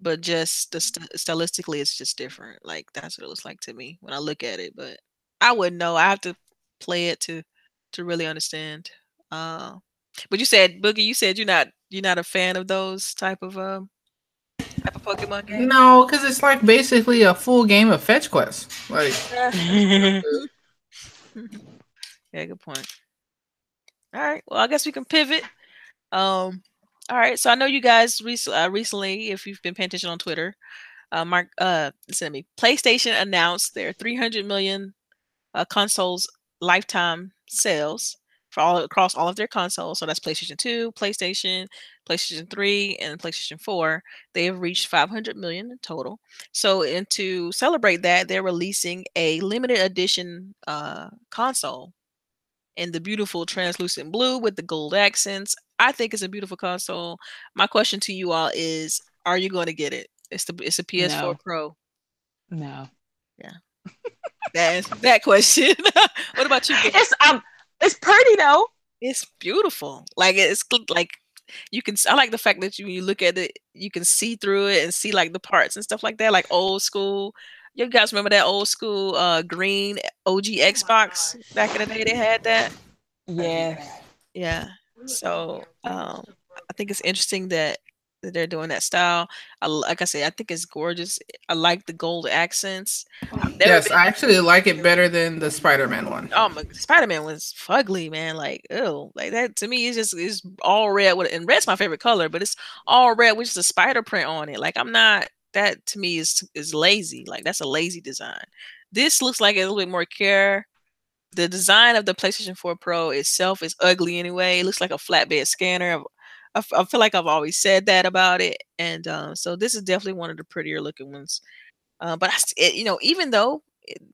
but just stylistically, it's just different. Like that's what it looks like to me when I look at it. But I wouldn't know. I have to play it to really understand. Uh, but you said Boogie. You said you're not a fan of those type of Pokemon games. No, because it's like basically a full game of fetch quests. Like, Yeah. that's what it is. Yeah, good point. All right. Well, I guess we can pivot. All right. So I know you guys recently, if you've been paying attention on Twitter, Mark, listen to me. PlayStation announced their 300 million consoles lifetime sales for all across all of their consoles. So that's PlayStation 2, PlayStation 3, and PlayStation 4. They have reached 500 million in total. So, and to celebrate that, they're releasing a limited edition console in the beautiful translucent blue with the gold accents. I think it's a beautiful console. My question to you all is: are you going to get it? It's a PS4 No, Pro. no. Yeah, that answers that question. What about you, Boogie? It's pretty though. It's beautiful. Like like you can. I like the fact that you look at it, you can see through it and see like the parts and stuff like that, like old school. You guys remember that old school green OG Xbox back in the day? They had that. Yes. Yeah. So, I think it's interesting that they're doing that style. Like I said, I think it's gorgeous. I like the gold accents. I've never Yes, been. I actually like it better than the Spider-Man one. Oh my, Spider-Man was fugly, man. Like, ew, like that to me. It's all red with, and red's my favorite color, but it's all red with just a spider print on it. Like, I'm not. That to me is lazy. Like, that's a lazy design. This looks like a little bit more care. The design of the PlayStation 4 Pro itself is ugly anyway. It looks like a flatbed scanner. I feel like I've always said that about it, and so this is definitely one of the prettier looking ones. But even though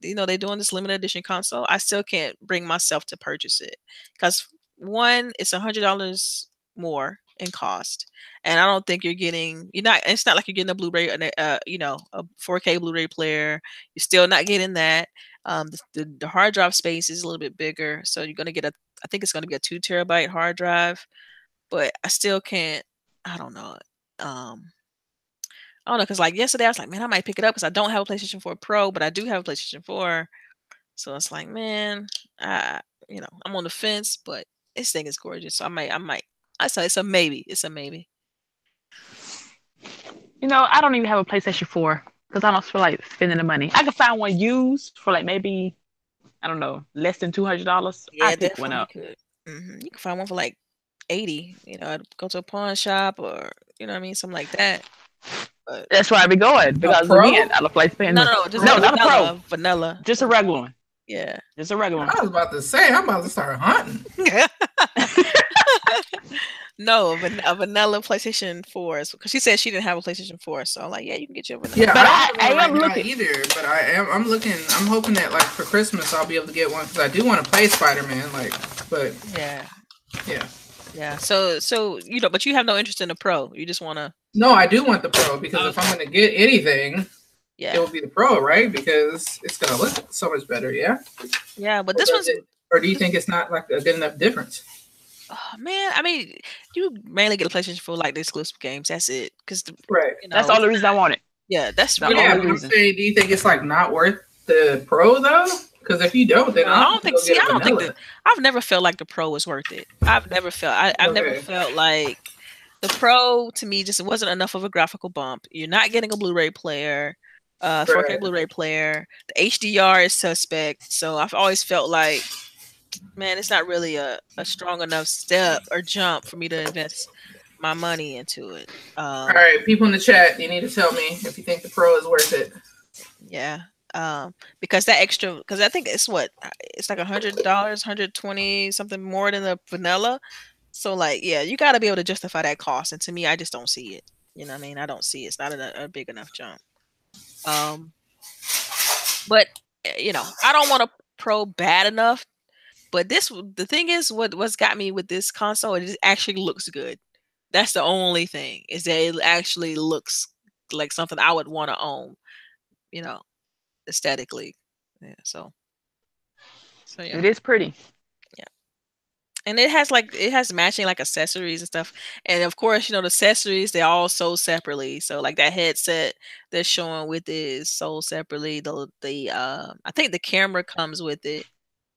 they're doing this limited edition console, I still can't bring myself to purchase it because one, it's $100 more in cost, and I don't think you're not. It's not like you're getting a Blu-ray, a 4K Blu-ray player. You're still not getting that. The hard drive space is a little bit bigger, so you're gonna get I think it's gonna be a 2 terabyte hard drive. but I still can't. I don't know. I don't know, because like yesterday I was like, man, I might pick it up because I don't have a PlayStation 4 Pro, but I do have a PlayStation 4. So it's like, man, I I'm on the fence, but this thing is gorgeous. So I might. I say it's a maybe. It's a maybe. I don't even have a PlayStation 4 because I don't feel like spending the money. I could find one used for like maybe, I don't know, less than $200. I Yeah, pick one definitely up. could. You can find one for like 80. I'd go to a pawn shop or what I mean, something like that. But That's where I be going because Pro? again, I don't like spending no, money. no, no, just No, a not a pro, vanilla, vanilla. just a regular one. Yeah. Just a regular one. I was about to say, I'm about to start hunting. No, a vanilla PlayStation 4. Because she said she didn't have a PlayStation 4, so I'm like, yeah, you can get your vanilla. Yeah, But I don't I have one am right now looking. either. But I'm looking. I'm hoping that like for Christmas I'll be able to get one because I do want to play Spider-Man. But Yeah. yeah. Yeah. So but you have no interest in the Pro. You just want to. No, I do want the Pro because if I'm going to get anything, Yeah. it will be the Pro, right? Because it's going to look so much better. Yeah. Yeah, but this one's. Or do you think it's not like a good enough difference? Oh, man, I mean, you mainly get a PlayStation for like the exclusive games. That's it. Because Right. That's the only reason I want it. Yeah, that's The really. Yeah, only but I'm reason. saying, do you think it's like not worth the Pro though? Because if you don't, then I don't think. See, I don't think that. that. I've never felt like the Pro was worth it. I've never felt. I've never Okay. felt like the Pro to me just wasn't enough of a graphical bump. You're not getting a Blu-ray player, 4K Right. Blu-ray player. The HDR is suspect. So I've always felt like, man, it's not really a strong enough step or jump for me to invest my money into it. All right, people in the chat, you need to tell me if you think the Pro is worth it. Yeah. Because that extra, because I think it's like $100, 120 something more than the vanilla. So like, yeah, you got to be able to justify that cost. And to me, I just don't see it. You know what I mean? I don't see it. It's not a big enough jump. But I don't want a Pro bad enough. But the thing is, what's got me with this console, it actually looks good. That's the only thing, is that it actually looks like something I would want to own, aesthetically. Yeah, so yeah. It is pretty. Yeah. And it has matching like accessories and stuff. And of course, the accessories, they're all sold separately. So like that headset they're showing with it is sold separately. I think the camera comes with it.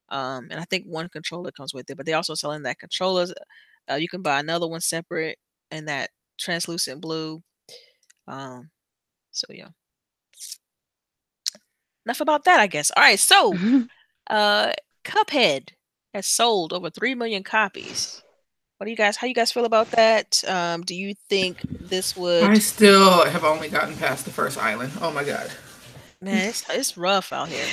And I think one controller comes with it, but they also selling that controllers. You can buy another one separate in that translucent blue. So yeah. Enough about that, I guess. All right, so Cuphead has sold over 3 million copies. How you guys feel about that? Do you think this would? I still have only gotten past the first island. Oh my god, man, it's rough out here.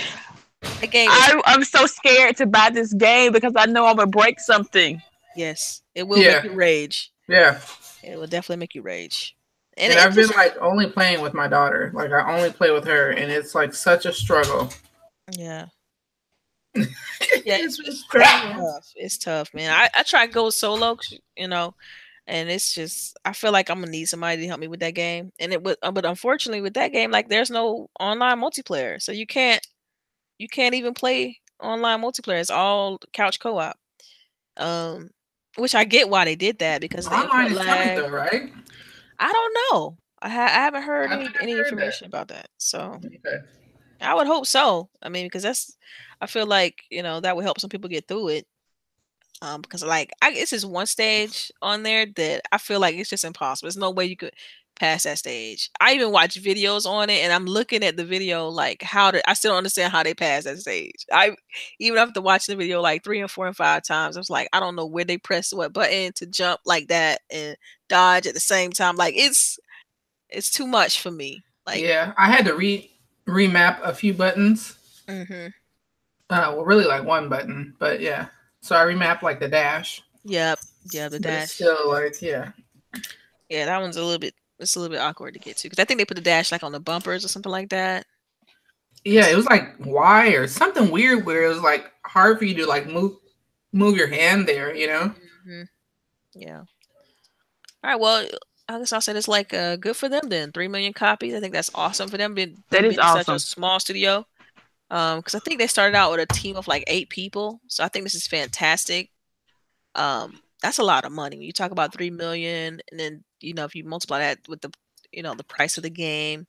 The game I'm so scared to buy this game because I know I'm gonna break something. Yes, it will make you rage. Yeah, it will definitely make you rage. And I've been like only playing with my daughter. Like I only play with her, and it's like such a struggle. Yeah. Yeah, it's tough. It's tough, man. I try to go solo, and it's just I feel like I'm gonna need somebody to help me with that game. And but unfortunately with that game, like there's no online multiplayer, so you can't even play online multiplayer. It's all couch co-op. Which I get why they did that because the online is coming though, right? I don't know. I haven't heard any information about that. So okay. I would hope so. I mean, because I feel like that would help some people get through it. Because like it's just one stage on there that I feel like it's just impossible. There's no way you could pass that stage. I even watch videos on it, and I'm looking at the video like I still don't understand how they pass that stage. I even after watching the video like 3 and 4 and 5 times, I was like, I don't know where they press what button to jump like that and dodge at the same time. Like it's too much for me. Like yeah, I had to remap a few buttons. Well, really like one button, but yeah. So I remapped like the dash. Yep, the dash. It's still like yeah, that one's a little bit awkward to get to because I think they put the dash like on the bumpers or something like that. Yeah, it was like Y or something weird where it was like hard for you to like move your hand there, Yeah. All right. Well, I guess I'll say it's like good for them then. 3 million copies. I think that's awesome for them. That is awesome. Such a small studio. Because I think they started out with a team of like 8 people. So I think this is fantastic. that's a lot of money. When you talk about 3 million, and then if you multiply that with the price of the game,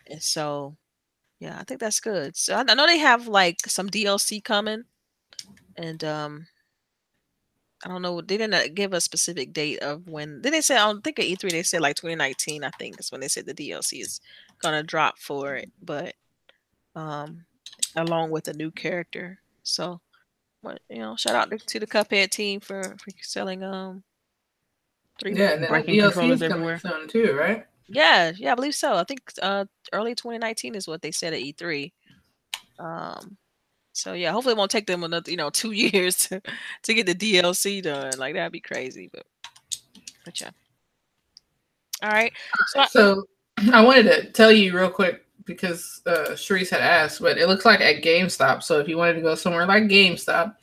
and so yeah, I think that's good. So I know they have like some DLC coming, and I don't know. They didn't give a specific date of when. Did they say? I don't think at E3 they said like 2019. I think is when they said the DLC is gonna drop for it, but um, along with a new character. So, but shout out to the Cuphead team for selling three Yeah, million. and then the Breaking DLC controllers is coming everywhere. soon too, right? Yeah, yeah, I believe so. I think early 2019 is what they said at E3. Um, so yeah, hopefully it won't take them another 2 years to get the DLC done. Like that'd be crazy, but yeah. All right. So So I wanted to tell you real quick because Sharice had asked, but it looks like at GameStop. So if you wanted to go somewhere like GameStop,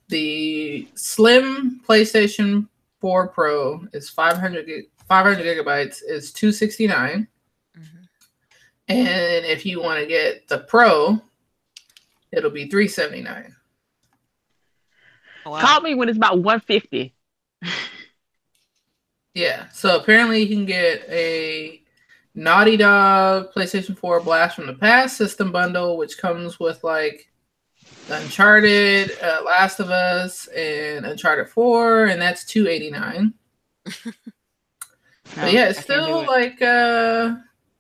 the slim PlayStation 4 Pro is 500 gigabytes is $269, mhm. and if you want to get the Pro, it'll be $379. Oh, wow. Call me when it's about 150. Yeah. So apparently you can get a Naughty Dog PlayStation 4 Blast from the Past system bundle, which comes with like Uncharted, Last of Us, and Uncharted 4, and that's $289. No, But yeah, it's I can't do still it. like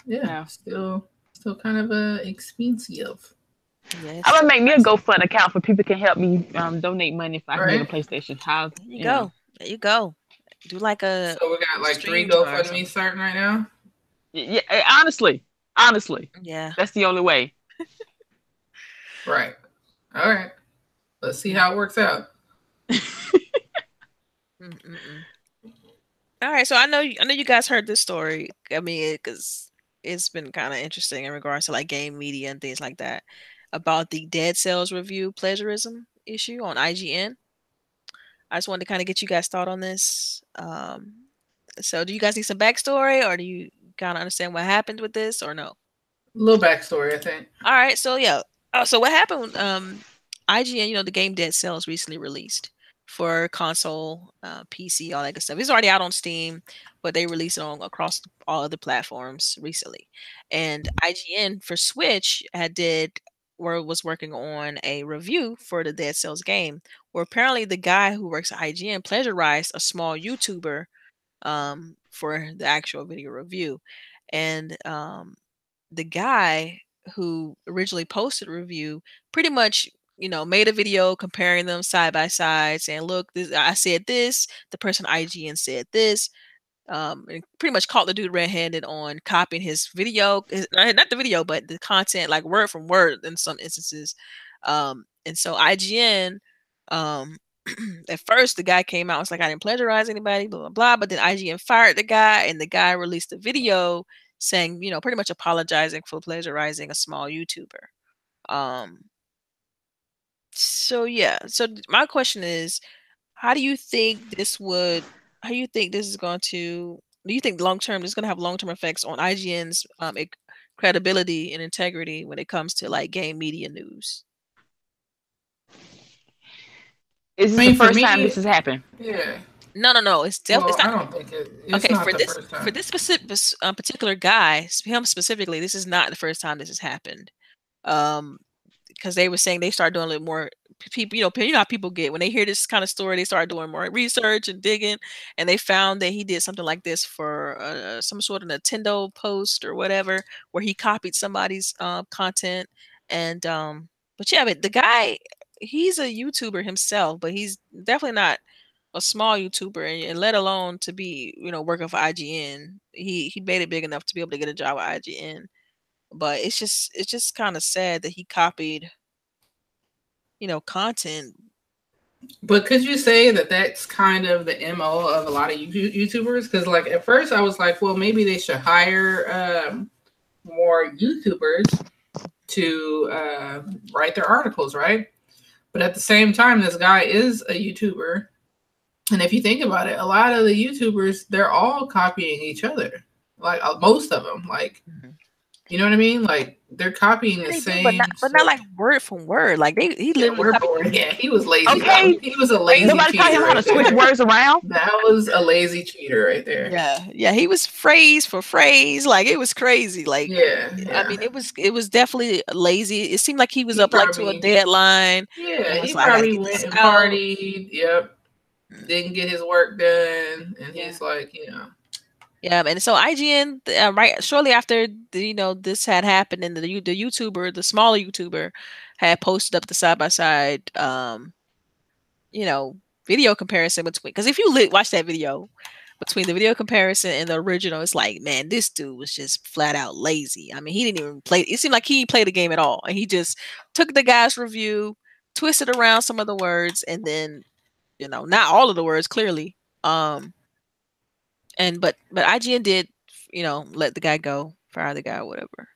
No. still kind of expensive. Yeah, it's I'm gonna still make me a pricey. GoFund account for people can help me donate money if I can get a Right? PlayStation. How There you go. There you go. Do like a So we got like 3 StreamYard or GoFundMe something. starting right now. Yeah, honestly, Yeah. that's the only way. Right. All right. Let's see how it works out. Mm-mm-mm. All right. So I know you guys heard this story. I mean, because it's been kind of interesting in regards to like game media and things like that about the Dead Cells review plagiarism issue on IGN. I just wanted to kind of get you guys thought on this. So do you guys need some backstory, or do you kind of understand what happened with this, or no? A little backstory, I think. All right, so yeah. So what happened? IGN, the game Dead Cells recently released for console, PC, all that good stuff. It's already out on Steam, but they released it on across all other platforms recently. And IGN for Switch was working on a review for the Dead Cells game, where apparently the guy who works at IGN plagiarized a small YouTuber for the actual video review, and the guy who originally posted a review pretty much made a video comparing them side by side, saying, look, I said this, the person IGN said this, and pretty much caught the dude red-handed on copying his video, not the video but the content, like word from word in some instances. And so IGN, um at first the guy came out and was like, I didn't plagiarize anybody, blah blah blah, but then IGN fired the guy, and the guy released a video saying, pretty much apologizing for plagiarizing a small YouTuber. Um, so yeah. So my question is, how do you think how do you think this is going to, do you think long term this is going to have long term effects on IGN's credibility and integrity when it comes to like game media news? Is I this the mean, for first time me, this has happened? yeah. No. It's definitely, Well, it's I not. don't think it's Okay, not the first for time. this specific particular guy, him specifically, this is not the first time this has happened. Um, because they were saying they started doing a little more, people, how people get when they hear this kind of story, they start doing more research and digging, and they found that he did something like this for some sort of Nintendo post or whatever, where he copied somebody's content. And but yeah, but the guy, he's a YouTuber himself, but he's definitely not a small YouTuber, and let alone to be, working for IGN. He made it big enough to be able to get a job at IGN. But it's just kind of sad that he copied, content. But could you say that that's kind of the MO of a lot of YouTubers? Because like at first I was like, well, maybe they should hire more YouTubers to write their articles, right? But at the same time, this guy is a YouTuber, and if you think about it, a lot of the YouTubers, they're all copying each other. Like most of them, like Mhm. You know what I mean? Like they're copying Yeah, the they do, same but not story. like word for word. Like he Yeah, literally word copied. for word. Yeah, he was lazy though. Okay, He was a lazy nobody taught him cheater how to right switch there. words around. That was a lazy cheater right there. Yeah, he was phrase for phrase. Like it was crazy. Like Yeah, I mean, yeah. it was definitely lazy. It seemed like he was He up like to a probably, deadline yeah, and was he like, I got to probably get went this and out. partied. Yep, Mm, didn't get his work done, and yeah. he's like, you know, Yeah, and so IGN, right shortly after this had happened, and the YouTuber, the smaller YouTuber, had posted up the side by side, you know, video comparison between. Because if you watch that video between the video comparison and the original, it's like, man, this dude was just flat out lazy. I mean, he didn't even play. It seemed like he didn't play the game at all, and he just took the guy's review, twisted around some of the words, and then not all of the words clearly. And but IGN did, let the guy go, fire the guy, or whatever.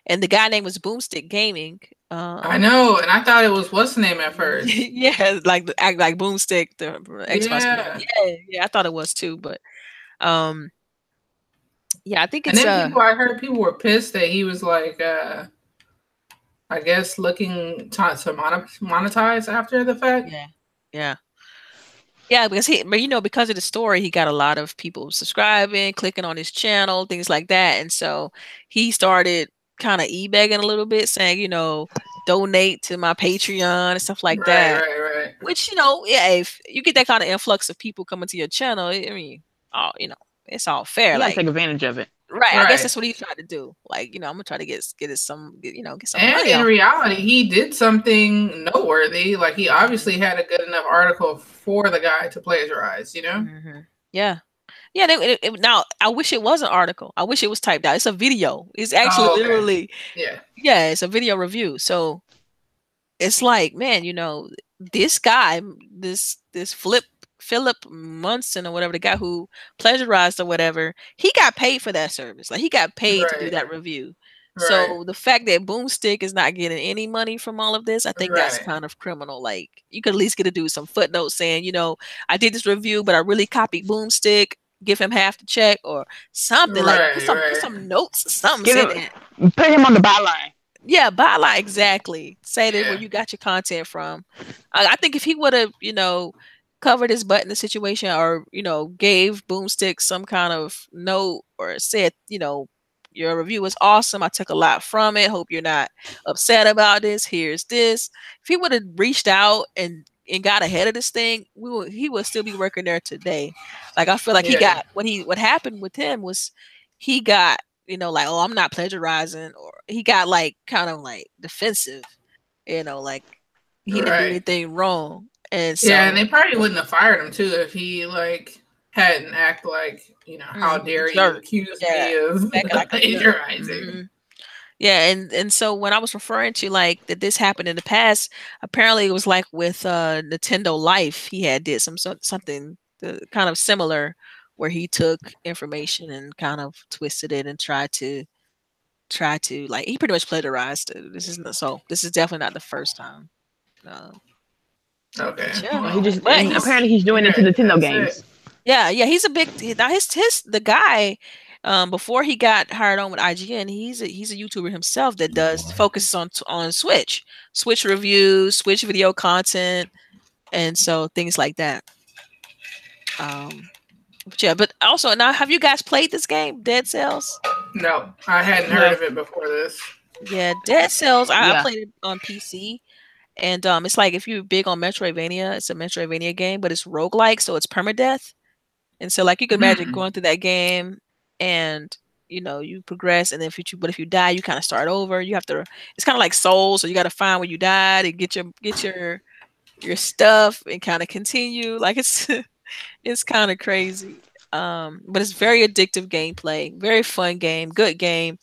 And the guy name was Boomstick Gaming. I know, and I thought it was what's the name at first. Yeah, like act like Boomstick, the Xbox community. Yeah, Yeah, I thought it was too, but um, yeah, I think and it's then I heard people were pissed that he was like, I guess looking to monetize after the fact. yeah, yeah. Yeah, because of the story, he got a lot of people subscribing, clicking on his channel, things like that. And so he started kind of e-begging a little bit, saying, donate to my Patreon and stuff like Right, that. right, right. Which, yeah, if you get that kind of influx of people coming to your channel, I mean, oh, it's all fair. You gotta Like, take advantage of it. right. I guess Right. that's what he tried to do. Like, I'm gonna try to get some And money in off. reality, he did something noteworthy. Like he obviously had a good enough article for the guy to plagiarize, you know? Mm-hmm. Yeah. Yeah, now I wish it was an article. I wish it was typed out. It's a video. It's actually Oh, okay. literally, Yeah. yeah, it's a video review. So it's like, man, this guy, this Philip Munson or whatever, the guy who plagiarized or whatever, he got paid for that service. Like he got paid to do Right. that review. Right. So the fact that Boomstick is not getting any money from all of this, I think that's Right. kind of criminal. Like you could at least get to do some footnotes saying, I did this review, but I really copied Boomstick. Give him half the check or something. Like Right. put Right. some notes, something. Get Say him, that. put him on the byline. Yeah, byline exactly. Say that where Yeah. you got your content from. I think if he would have, covered his butt in the situation, or gave Boomstick some kind of note, or said, your review was awesome. I took a lot from it. Hope you're not upset about this. Here's this. If he would have reached out and got ahead of this thing, he would still be working there today. Like I feel like he Yeah. got what happened with him was he got like, oh, I'm not plagiarizing, or he got like kind of like defensive, like he didn't do Right. anything wrong. And Yeah, and so they probably wouldn't have fired him too if he like hadn't act like, how dare you jerk. accuse Yeah. me of Acting like a jerk. plagiarizing. Yeah, and so when I was referring to like that this happened in the past, apparently it was like with Nintendo Life, he had did something kind of similar where he took information and kind of twisted it and tried to like he pretty much plagiarized it. This is definitely not the first time. Uh, Okay. but yeah, Well, he just but and he's apparently he's doing it to Nintendo That's games. it. yeah, he's a big now his the guy before he got hired on with IGN, he's a YouTuber himself that focuses on Switch reviews, Switch video content, and so things like that. But yeah, but also now, have you guys played this game, Dead Cells? No, I hadn't heard of it before this. Yeah, Dead Cells. I Yeah. played it on PC, and it's like if you're big on Metroidvania, it's a Metroidvania game, but it's roguelike, so it's permadeath. And so, like, you can imagine going through that game, and you progress, and then if you die, you kind of start over. You have to. It's kind of like Souls, so you got to find where you died and get your stuff and kind of continue. Like it's kind of crazy. But it's very addictive gameplay, very fun game, good game.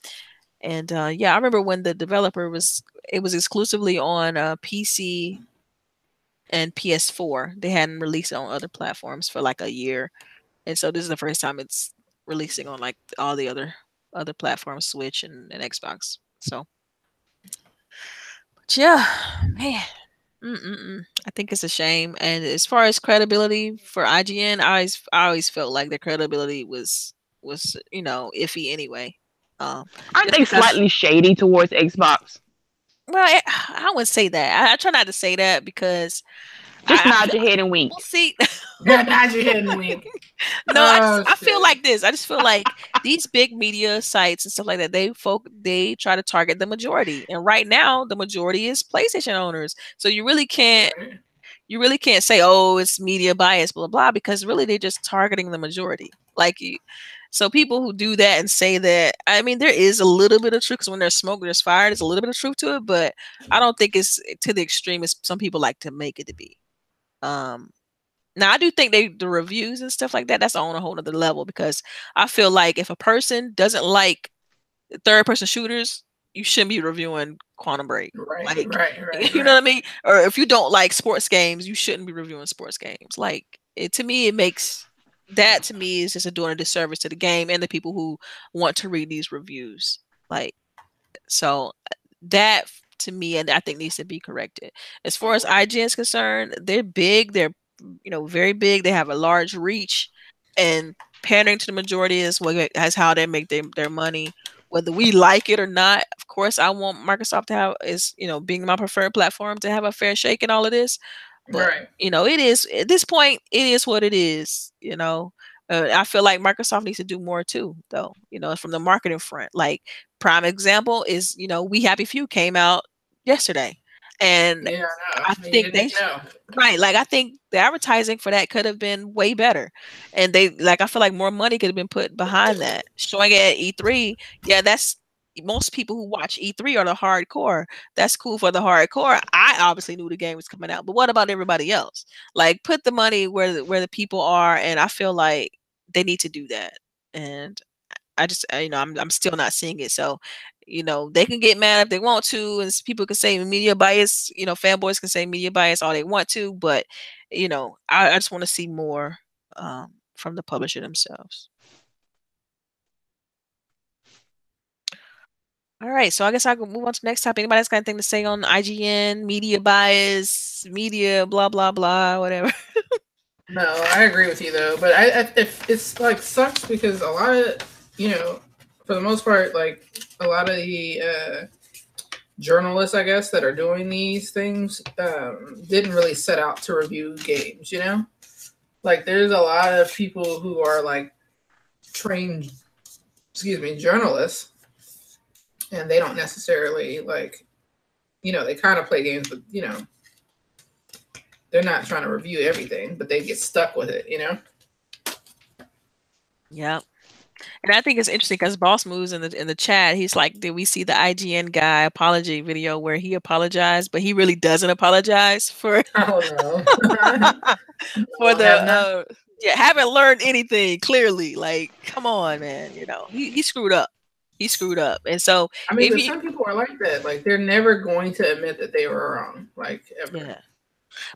And yeah, I remember when the developer it was exclusively on PC and PS4. They hadn't released it on other platforms for like a year. And so this is the first time it's releasing on like all the other platforms, Switch and Xbox. So, but yeah, man, I think it's a shame. And as far as credibility for IGN, I always felt like the credibility was iffy anyway. Aren't Just they because. slightly shady towards Xbox? Well, I wouldn't say that. I try not to say that because Just I nod feel, your head and well, wink. see, Yeah, nod your head and wink. no, Oh I feel shit. like this. I just feel like these big media sites and stuff like that. They try to target the majority, and right now the majority is PlayStation owners. So Right. you really can't say, oh, it's media bias, blah blah, because really they're just targeting the majority. Like you, so people who do that and say that, I mean, there is a little bit of truth because when there's smoke, there's fire. There's a little bit of truth to it, but I don't think it's to the extreme as some people like to make it to be. Um, Now I do think the reviews and stuff like that, that's on a whole other level because I feel like if a person doesn't like third person shooters, you shouldn't be reviewing Quantum Break. Right, Like, right, right, you know right. what I mean? Or if you don't like sports games, you shouldn't be reviewing sports games. Like, to me, it makes that to me is just doing a disservice to the game and the people who want to read these reviews. Like, so that to me, and I think needs to be corrected. As far as IGN is concerned, they're big. They're very big. They have a large reach, and pandering to the majority is what as how they make their money. Whether we like it or not, of course, I want Microsoft to have is being my preferred platform to have a fair shake in all of this. But Right. it is at this point, it is what it is. I feel like Microsoft needs to do more too, though. From the marketing front. Like prime example is We Happy Few came out yesterday, and Yeah, I I know. You think didn't they even know. right. Like I think the advertising for that could have been way better, and I feel like more money could have been put behind that. Showing it at E3, yeah, that's most people who watch E3 are the hardcore. That's cool for the hardcore. I obviously knew the game was coming out, but what about everybody else? Like put the money where the people are, and I feel like they need to do that. And I just, I'm still not seeing it. So, they can get mad if they want to, and people can say media bias. Fanboys can say media bias all they want to, but I just want to see more from the publisher themselves. All right, so I guess I can move on to the next topic. Anybody else got anything to say on IGN, media bias, media, blah blah blah, whatever? No, I agree with you though, but if it's like sucks because a lot of for the most part, like a lot of the journalists, I guess, that are doing these things didn't really set out to review games. Like there's a lot of people who are like trained, journalists, and they don't necessarily like, they kind of play games, but they're not trying to review everything, but they get stuck with it. Yeah. And I think it's interesting because Boss Moves in the chat. He's like, "Did we see the IGN guy apology video where he apologized, but he really doesn't apologize for Oh no. for No, the have not. yeah, haven't learned anything clearly. Like, come on, man. He screwed up. He screwed up. And so I mean, if but you some people are like that. Like they're never going to admit that they were wrong, like ever. yeah.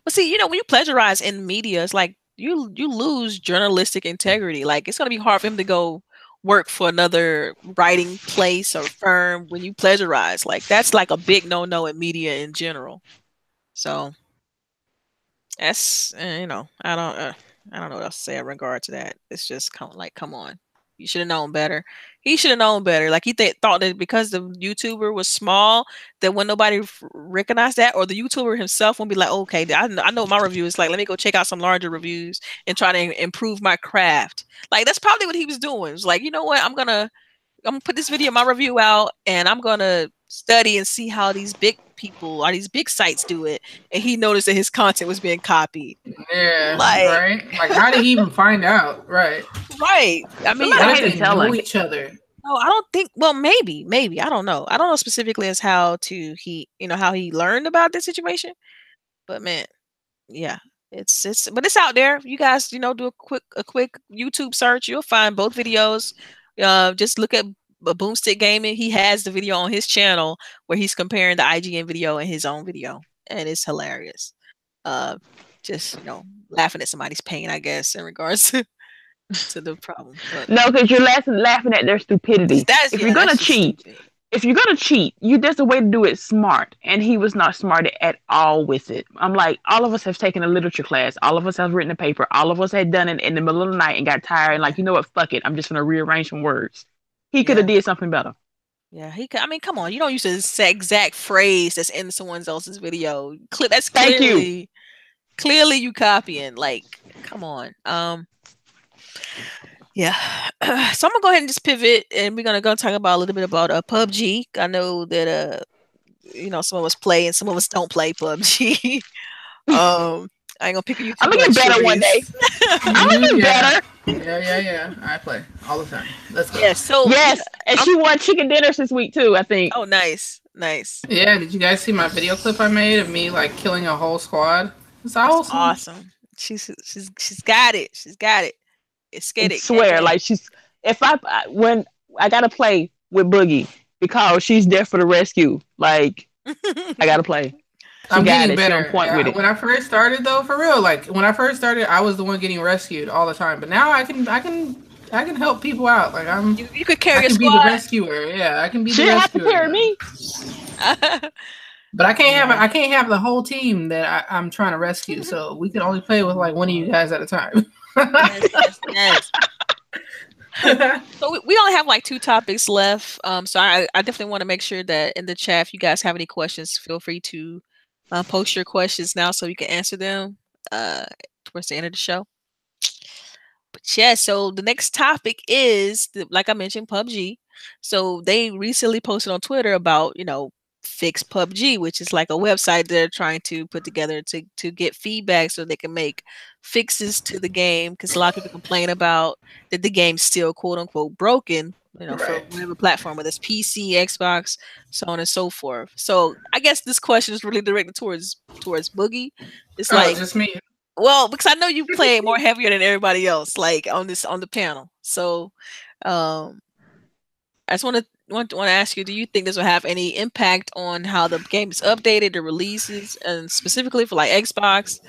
But see, when you plagiarize in media, it's like you lose journalistic integrity. Like it's gonna be hard for him to go work for another writing place or firm when you plagiarize. Like that's like a big no-no in media in general. So that's I don't know what else to say in regard to that. It's just come on. You should have known better. He should have known better. Like he thought that because the YouTuber was small, that when nobody recognized that, or the YouTuber himself won't be like, okay, I know what my review is like. Let me go check out some larger reviews and try to improve my craft. Like that's probably what he was doing. It was like, you know what, I'm gonna put this video, my review out, and I'm gonna study and see how these big people or these big sites do it. And he noticed that his content was being copied. Yeah, Like, right. Like, how did he even find out? Right. right. I mean, Somebody How had did to they tell know him. each other? no, I don't think. Well, maybe I don't know. I don't know specifically as how to how he learned about this situation. But man, yeah, but it's out there. You guys, do a quick YouTube search. You'll find both videos. Just look at Boomstick Gaming. He has the video on his channel where he's comparing the IGN video and his own video, and it's hilarious. Uh, just laughing at somebody's pain, I guess, in regards to the problem. But No, because you're laughing at their stupidity. If you're that's gonna just cheat, stupid. there's a way to do it smart, and he was not smart at all with it. I'm like, all of us have taken a literature class, all of us have written a paper, all of us had done it in the middle of the night and got tired and like, you know what, fuck it, I'm just gonna rearrange some words. He could have Yeah. did something better. Yeah, he could. I mean, come on. You don't use the exact phrase that's in someone else's video. That's Thank you. clearly you copying. Like, come on. Yeah. So I'm gonna go ahead and just pivot, and we're gonna go talk about a little bit about PUBG. I know that some of us play and some of us don't play PUBG. I ain't gonna pick on you too I'm gonna much, get better one day. Charisse. I'm gonna get Yeah. better. Yeah. I play all the time. Let's go. Yeah. So Yes, and she won chicken dinners this week too, I think. oh, nice. Yeah, did you guys see my video clip I made of me like killing a whole squad? It's That's awesome. awesome. She's got it. She's got it. It's I get it. Gang, swear, gang. like when I gotta play with Boogie because she's there for the rescue. Like I gotta play. I'm getting She better. on point with it. When I first started, though, for real, like when I first started, I was the one getting rescued all the time. But now I can help people out. Like You could carry I a can be the squad. rescuer. Yeah, I can be She the didn't have to rescuer. carry me. But I can't have the whole team that I'm trying to rescue. So we can only play with like one of you guys at a time. Yes. So we only have like 2 topics left. So I definitely want to make sure that in the chat, if you guys have any questions, feel free to post your questions now so we can answer them towards the end of the show. But yeah, so the next topic is, like I mentioned, PUBG. So they recently posted on Twitter about, Fix PUBG, which is like a website they're trying to put together to get feedback so they can make fixes to the game. Because a lot of people complain about that the game's still quote unquote broken, for Right. whatever platform, whether it's PC, Xbox, so on and so forth. So I guess this question is really directed towards Boogie. It's like, Just me. well, because I know you play it more heavier than everybody else, like on the panel. So, I just want to ask you: do you think this will have any impact on how the game is updated, the releases, and specifically for like Xbox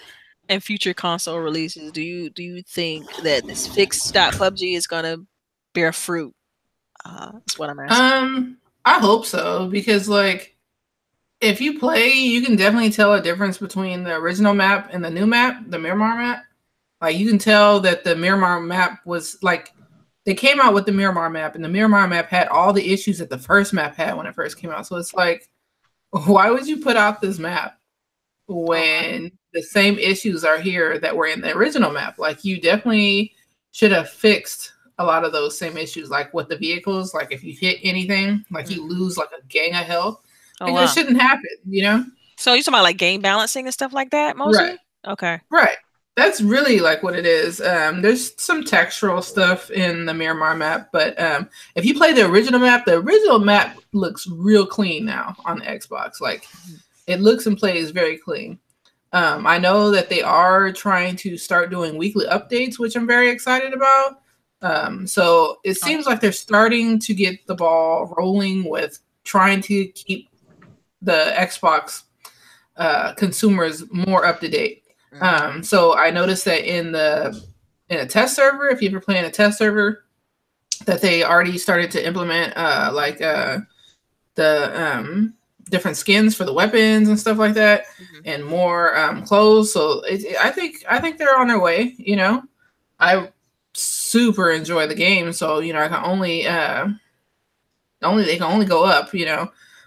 and future console releases? Do you think that this fixed PUBG is gonna bear fruit? That's what I'm asking. I hope so because like if you play, you can definitely tell a difference between the original map and the new map, the Miramar map. Like you can tell that the Miramar map was like they came out with the Miramar map, and the Miramar map had all the issues that the first map had when it first came out. So it's like, why would you put out this map when the same issues are here that were in the original map? Like you definitely should have fixed a lot of those same issues, like with the vehicles. Like if you hit anything, like you lose like a gang of health. Like it shouldn't happen, So you're talking about like game balancing and stuff like that, mostly? Right. Okay. Right. That's really like what it is. There's some textural stuff in the Miramar map, but if you play the original map looks real clean now on the Xbox. Like it looks and plays very clean. I know that they are trying to start doing weekly updates, which I'm very excited about. So it seems like they're starting to get the ball rolling with trying to keep the Xbox consumers more up to date. So I noticed that in a test server, if you're playing a test server, that they already started to implement the different skins for the weapons and stuff like that, and more clothes. So I think they're on their way. I super enjoy the game, so I can only they can only go up.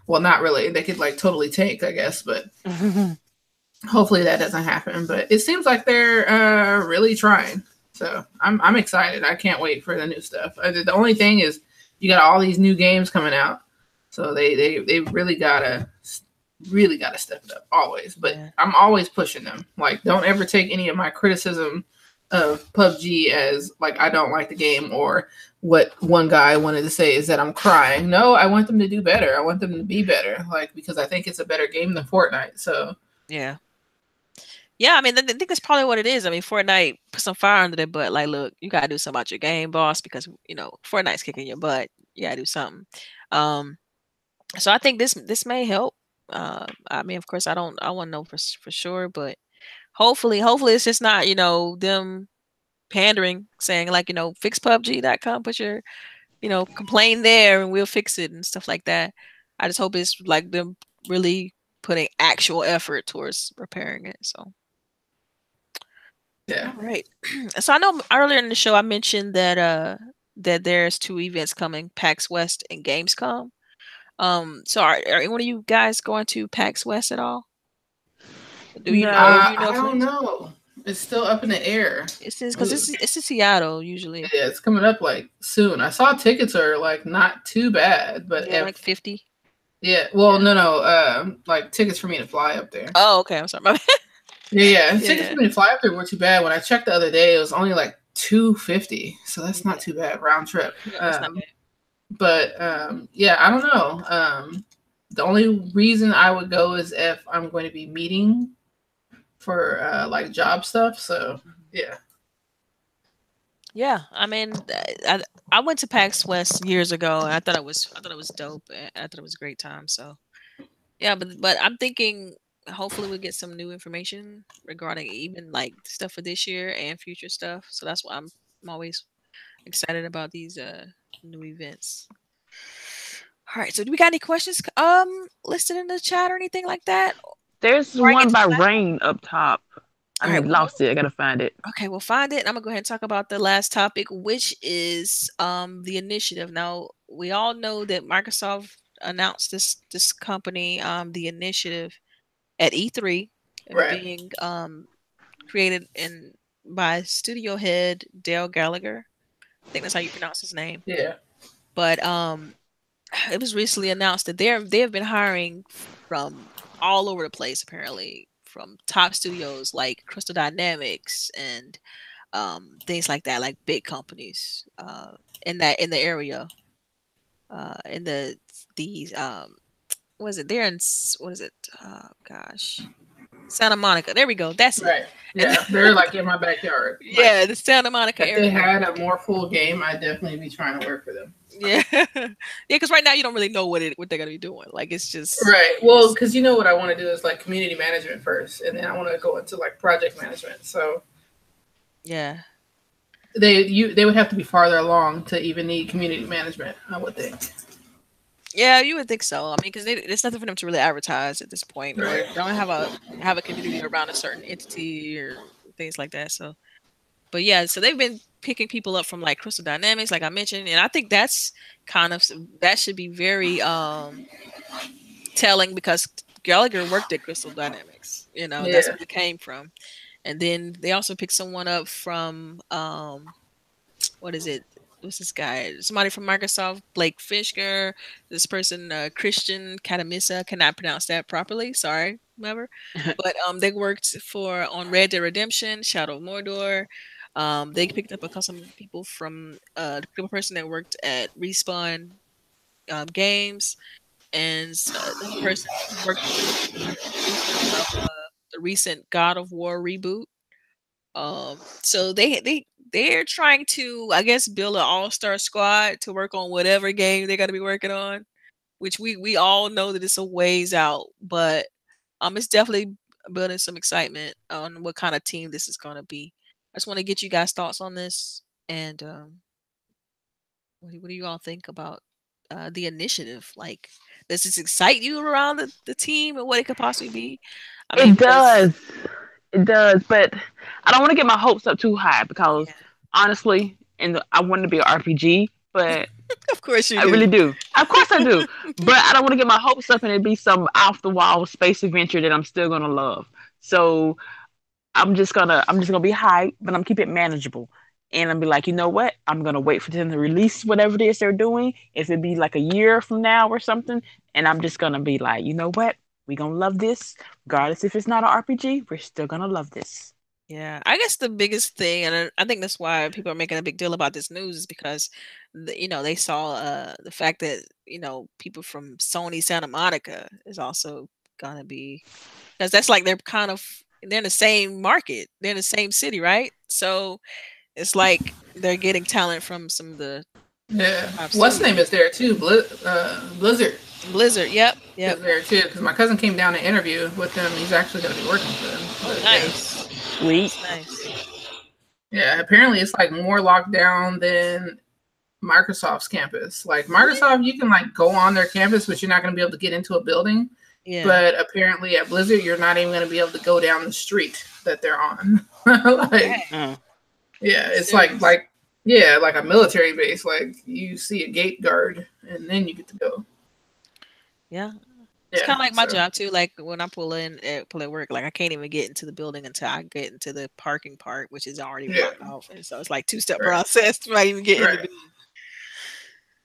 Well, not really. They could like totally tank, I guess, but. Hopefully that doesn't happen, but it seems like they're really trying. So I'm excited. I can't wait for the new stuff. The only thing is you got all these new games coming out, so they really gotta step it up always. But I'm always pushing them. Like, don't ever take any of my criticism of PUBG as like I don't like the game, or what one guy wanted to say is that I'm crying. No, I want them to do better. I want them to be better, like because I think it's a better game than Fortnite. So yeah, I mean, I think that's probably what it is. I mean, Fortnite put some fire under their butt. Like, look, you gotta do something about your game, boss, because Fortnite's kicking your butt. You gotta do something. So I think this may help. I mean, of course, I want to know for sure, but hopefully it's just not them pandering, saying like fix PUBG.com, put your complain there, and we'll fix it and stuff like that. I just hope it's like them really putting actual effort towards repairing it. So. Yeah. All right. So I know earlier in the show I mentioned that that there's two events coming, PAX West and Gamescom. So are any one of you guys going to PAX West at all? No. Do you know I if don't know. It's still up in the air. it's because it's in Seattle usually. Yeah, it's coming up like soon. I saw tickets are like not too bad, but Yeah, like 50. yeah, well, Yeah. no, like tickets for me to fly up there. Oh, okay. I'm sorry. My bad. Yeah, tickets Yeah. for me to fly up there weren't too bad. When I checked the other day, it was only like $250, so that's Yeah. not too bad round trip. No, that's not bad. But yeah, I don't know. The only reason I would go is if I'm going to be meeting for like job stuff. So yeah. Yeah, I mean, I went to PAX West years ago, and I thought it was dope. I thought it was a great time. So yeah, but I'm thinking hopefully we'll get some new information regarding even like stuff for this year and future stuff. So that's why I'm always excited about these new events. All right, so do we got any questions listed in the chat or anything like that? There's Before I get one to by the last one? Rain up top. I All right, had lost it. I gotta find it. okay, we'll find it. I'm gonna go ahead and talk about the last topic, which is the initiative. Now we all know that Microsoft announced this company, the initiative at E3, Right. being created by studio head Dale Gallagher. I think that's how you pronounce his name. Yeah. But it was recently announced that they have been hiring from all over the place, apparently, from top studios like Crystal Dynamics and things like that, like big companies in the area, in the what is it? They're in what is it? Oh gosh, Santa Monica. There we go. That's it. Right. And Yeah. They're like in my backyard. Like yeah, the Santa Monica if they area. had a more full game, I'd definitely be trying to work for them. Yeah, yeah. Because right now you don't really know what they're gonna be doing. Like it's just Right. Well, because you know what I want to do is like community management first, and then I want to go into like project management. So yeah. they would have to be farther along to even need community management, I would think. Yeah, you would think so. I mean, because there's nothing for them to really advertise at this point, or Right. they don't have a community around a certain entity or things like that. So, but yeah, so they've been picking people up from like Crystal Dynamics, like I mentioned, and I think that's kind of that should be very telling because Gallagher worked at Crystal Dynamics. You know, that's Yeah. where it came from, and then they also picked someone up from what is it? What's this guy? Somebody from Microsoft, Blake Fishker. This person, Christian Katamisa, cannot pronounce that properly. Sorry, whoever. But they worked for on Red Dead Redemption, Shadow of Mordor. They picked up a couple of people from the person that worked at Respawn Games, and another person who worked with the producers of the recent God of War reboot. So they're trying to, I guess, build an all-star squad to work on whatever game they're gonna be working on, which we all know that it's a ways out, but it's definitely building some excitement on what kind of team this is gonna be. I just want to get you guys' thoughts on this, and what do you all think about the initiative? Like, does this excite you around the team and what it could possibly be? I mean, It because does. It does, but I don't want to get my hopes up too high because yeah, honestly, I want to be an RPG, but of course you I really do. do. Of course I do. But I don't want to get my hopes up and it be some off the wall space adventure that I'm still gonna love. So I'm just gonna be hyped, but I'm keep it manageable. And I'll be like, you know what? I'm gonna wait for them to release whatever it is they're doing. If it be like a year from now or something, and I'm just gonna be like, you know what? We gonna love this, regardless if it's not an RPG. We're still gonna love this. Yeah, I guess the biggest thing, and I think that's why people are making a big deal about this news, is because they saw the fact that people from Sony Santa Monica is also gonna be, because that's like they're in the same market, they're in the same city, right? So it's like they're getting talent from some of the Yeah. top What's name studios. is there too? Blizzard Blizzard, yep, is yep. there too because my cousin came down to interview with them. He's actually going to be working for them. Oh, But yeah. nice, Sweet. that's nice. Yeah, apparently it's like more locked down than Microsoft's campus. Like Microsoft, you can like go on their campus, but you're not going to be able to get into a building. Yeah, But apparently at Blizzard, you're not even going to be able to go down the street that they're on. Like, okay. Uh, yeah, it's Serious. like Yeah, like a military base. Like you see a gate guard, and then you get to go. Yeah. It's Yeah. kind of like my So job too. Like when I pull at work, like I can't even get into the building until I get into the parking part, which is already yeah. blocked off. And so it's like two-step Right. process to even get in the Right. building.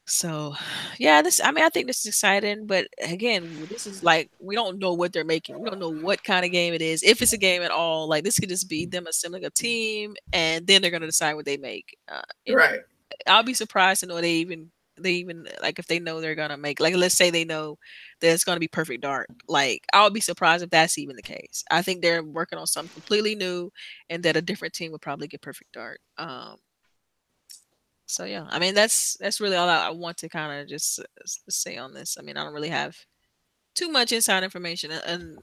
So, yeah, I mean, I think this is exciting, but again, this is like we don't know what they're making. We don't know what kind of game it is, if it's a game at all. Like this could just be them assembling a team, and then they're gonna decide what they make. Right. I'll be surprised to know they even like if they know they're gonna make like let's say they know that it's gonna be Perfect Dark. Like I'll be surprised if that's even the case. I think they're working on something completely new, and that a different team would probably get Perfect Dark. So yeah, I mean that's really all I want to kind of just say on this. I mean, I don't really have too much inside information, and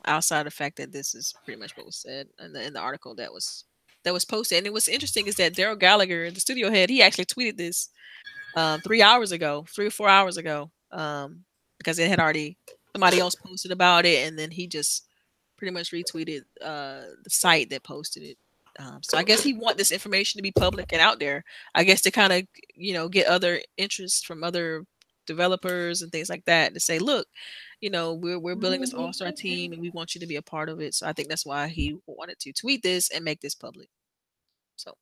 outside the fact that this is pretty much what was said in the article that was posted. And it was interesting is that Daryl Gallagher, the studio head, he actually tweeted this 3 hours ago, 3 or 4 hours ago, because it had already somebody else posted about it, and then he just pretty much retweeted the site that posted it. So I guess he want this information to be public and out there. I guess to kind of get other interest from other developers and things like that to say, look, we're building this all star team and we want you to be a part of it. So I think that's why he wanted to tweet this and make this public. So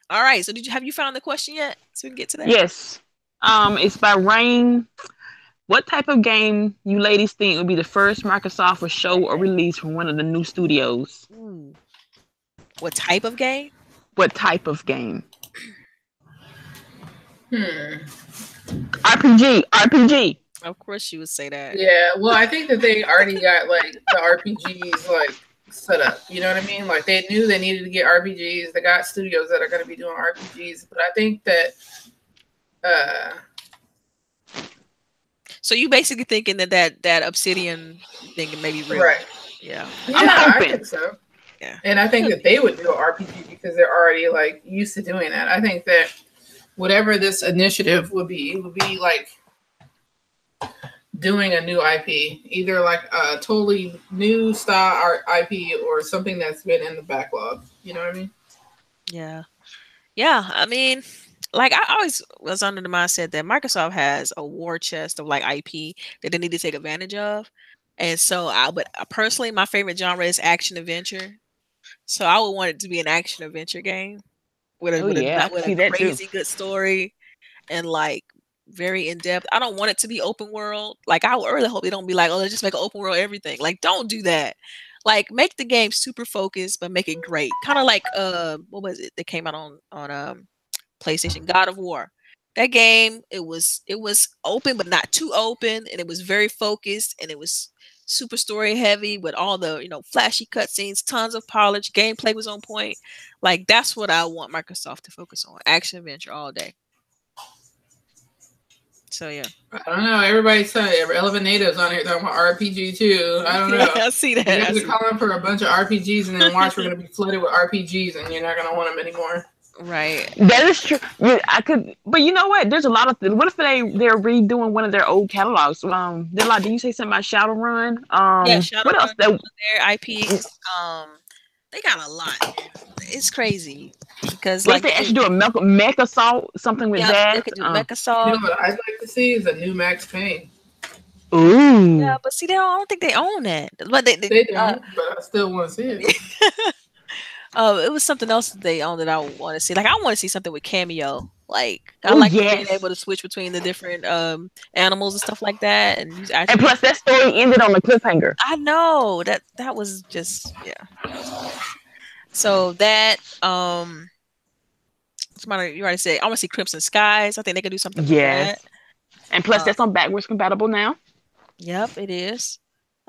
all right. So have you found the question yet? So we can get to that. Yes. It's by Rain. What type of game you ladies think would be the first Microsoft will show or release from one of the new studios? Ooh. What type of game? What type of game? Hmm. RPG. Of course you would say that. Yeah. Well, I think that they already got like the RPGs like set up. You know what I mean? Like they knew they needed to get RPGs. They got studios that are going to be doing RPGs. But I think that. So you basically thinking that Obsidian thing may be real, right? Yeah. I think so. Yeah. And I think that they would do an RPG because they're already like used to doing that. I think that whatever this initiative would be like doing a new IP, either like a totally new style IP or something that's been in the backlog. You know what I mean? Yeah. Yeah. I mean, like I always was under the mindset that Microsoft has a war chest of like IP that they need to take advantage of. And so but personally, my favorite genre is action adventure. So I would want it to be an action adventure game with Oh yeah, I can see a that too. crazy good story and like very in depth. I don't want it to be open world. Like I really hope they don't be like, oh, let's just make an open world everything. Like don't do that. Like make the game super focused, but make it great. Kind of like what was it that came out on PlayStation, God of War. That game, it was open but not too open, and it was very focused, and it was super story heavy with all the flashy cutscenes, tons of polish, gameplay was on point. Like that's what I want Microsoft to focus on, action adventure all day. So yeah, I don't know. Everybody's saying relevant natives on here talking about RPG too. I don't know. I see that. You guys are calling for a bunch of RPGs, and then watch we're going to be flooded with RPGs, and you're not going to want them anymore. Right. That is true. I could, but you know what? There's a lot of. What if they're redoing one of their old catalogs? Did you say something about Shadowrun? Yeah, Shadowrun. What else? Their IPs. They got a lot. It's crazy because like they actually do a mech assault, something with that. They could do mech assault. You know what I'd like to see is a new Max Payne. Ooh. Yeah, but see, I don't think they own that. But they don't. But I still want to see it. It was something else that they own that I want to see. Like I want to see something with cameo. Like I like being able to switch between the different animals and stuff like that. And plus, that story ended on a cliffhanger. I know that was just So that you already said I want to see Crimson Skies. I think they could do something with that. And plus, that's on backwards compatible now. Yep, it is.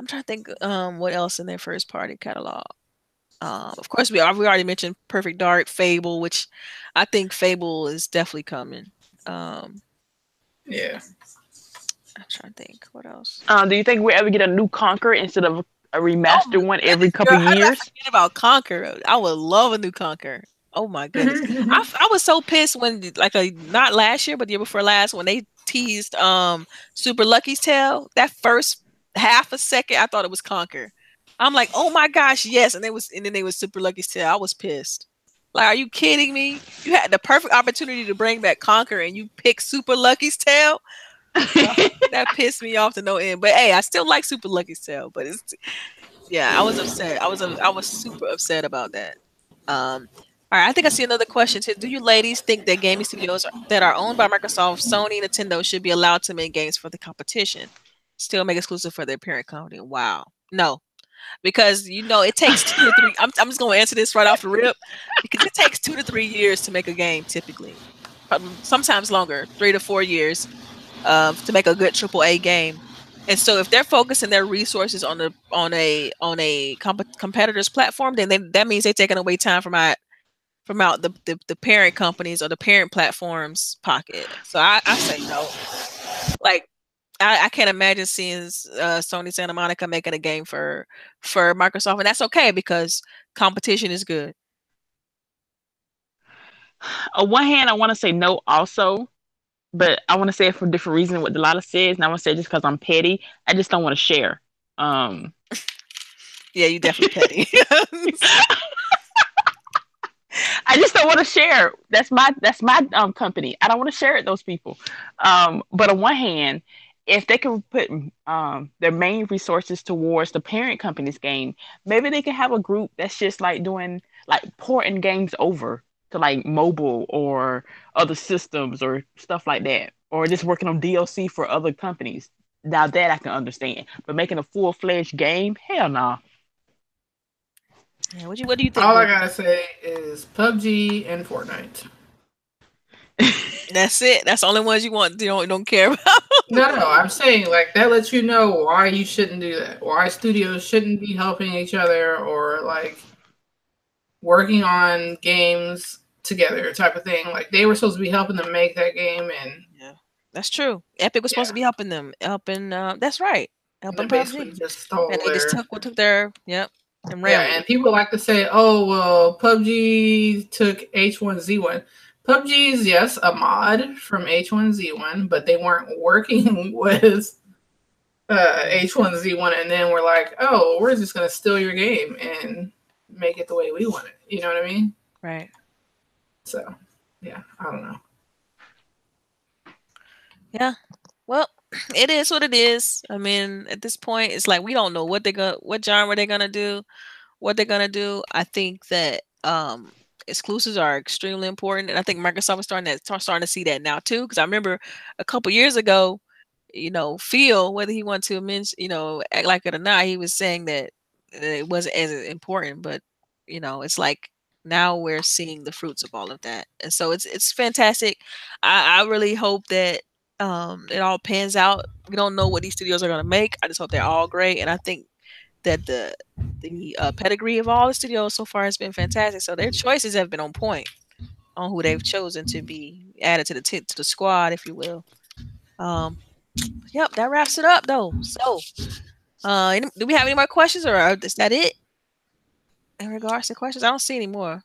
I'm trying to think what else in their first party catalog. Of course, we already mentioned Perfect Dark, Fable, which I think Fable is definitely coming. Yeah. I'm trying to think what else. Do you think we'll ever get a new Conquer instead of a remastered one every couple years? How did I forget about Conquer? I would love a new Conquer. Oh my goodness! I was so pissed when not last year, but the year before last when they teased Super Lucky's Tale. That first half a second, I thought it was Conquer. I'm like, oh my gosh, yes, and then they was Super Lucky's Tale. I was pissed. Like, are you kidding me? You had the perfect opportunity to bring back Conquer, and you pick Super Lucky's Tale. That pissed me off to no end. But hey, I still like Super Lucky's Tale. But it's yeah, I was upset. I was super upset about that. All right, I think I see another question too. Do you ladies think that gaming studios that are owned by Microsoft, Sony, Nintendo should be allowed to make games for the competition, still make exclusive for their parent company? Wow, no, because it takes 2 to 3. I'm just going to answer this right off the rip because it takes 2 to 3 years to make a game typically, sometimes longer, 3 to 4 years, to make a good AAA game. And so if they're focusing their resources on a competitor's platform, then that means they're taking away time from out the parent companies or the parent platform's pocket. So I say no. Like I can't imagine seeing Sony Santa Monica making a game for Microsoft, and that's okay because competition is good. On one hand, I want to say no also, but I want to say it for different reasons what Delilah says, and I want to say just because I'm petty, I just don't want to share. Yeah, you definitely petty. I just don't want to share. That's my company. I don't want to share it with those people. But on one hand, if they can put their main resources towards the parent company's game, maybe they can have a group that's just like doing like porting games over to like mobile or other systems or stuff like that, or just working on DLC for other companies. Now that I can understand, but making a full-fledged game, hell no. Nah. Yeah, what do you think, All I Boogie? gotta say is PUBG and Fortnite. That's it. That's the only ones you want. You don't care about. No, I'm saying like that lets you know why you shouldn't do that. Why studios shouldn't be helping each other or like working on games together type of thing. Like they were supposed to be helping them make that game and Yeah, that's true. Epic was supposed to yeah. be helping them, helping. That's right, And they helping basically PUBG, just and stole they just their took their yep and ran yeah, with and it. people like to say, "Oh, well, PUBG took H1Z1." PUBG is yes a mod from H1Z1, but they weren't working with Mm, H1Z1, and then we're like, "Oh, we're just gonna steal your game and make it the way we want it." You know what I mean? right. So, yeah, I don't know. Yeah. Well, it is what it is. I mean, at this point, it's like we don't know what genre they're gonna do, what they're gonna do. I think that exclusives are extremely important, and I think Microsoft is starting to see that now too. Because I remember a couple years ago, Phil, whether he wanted to mention, act like it or not, he was saying that it wasn't as important. But it's like now we're seeing the fruits of all of that, and so it's fantastic. I really hope that it all pans out. We don't know what these studios are gonna make. I just hope they're all great, and I think that the pedigree of all the studios so far has been fantastic. So their choices have been on point on who they've chosen to be added to the squad, if you will. Um, yep, that wraps it up though. So, do we have any more questions, or is that it in regards to questions? I don't see any more.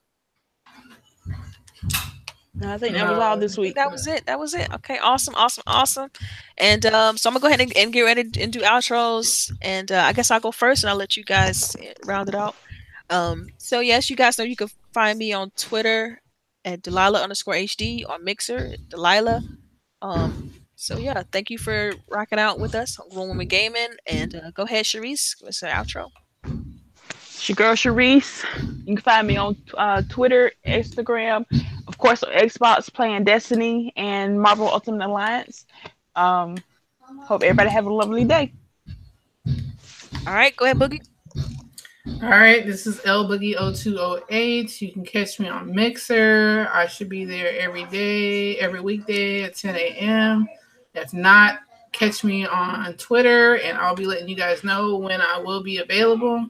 No, I think that was all No, this I think week. that was it. That was it. Okay, awesome, awesome, awesome. And so I'm gonna go ahead and get ready and do outros. And I guess I'll go first, and I'll let you guys round it out. So yes, you guys know you can find me on Twitter at Delilah_HD, on Mixer, Delilah. Um, so yeah, thank you for rocking out with us when we're gaming. And go ahead, Sharice, what's the outro? It's your girl CHAREECE. You can find me on Twitter, Instagram, of course on Xbox playing Destiny and Marvel Ultimate Alliance. Um, Hope everybody have a lovely day. All right, go ahead, Boogie. all right, this is LBOOGIE0208. You can catch me on Mixer. I should be there every day, every weekday at 10 a.m. If not, catch me on Twitter, and I'll be letting you guys know when I will be available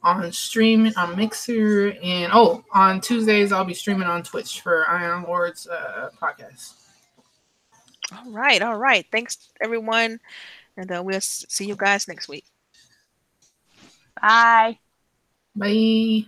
on stream on Mixer. And on Tuesdays, I'll be streaming on Twitch for Iron Lords podcast. All right, all right. Thanks, everyone. And we'll see you guys next week. Bye. Bye.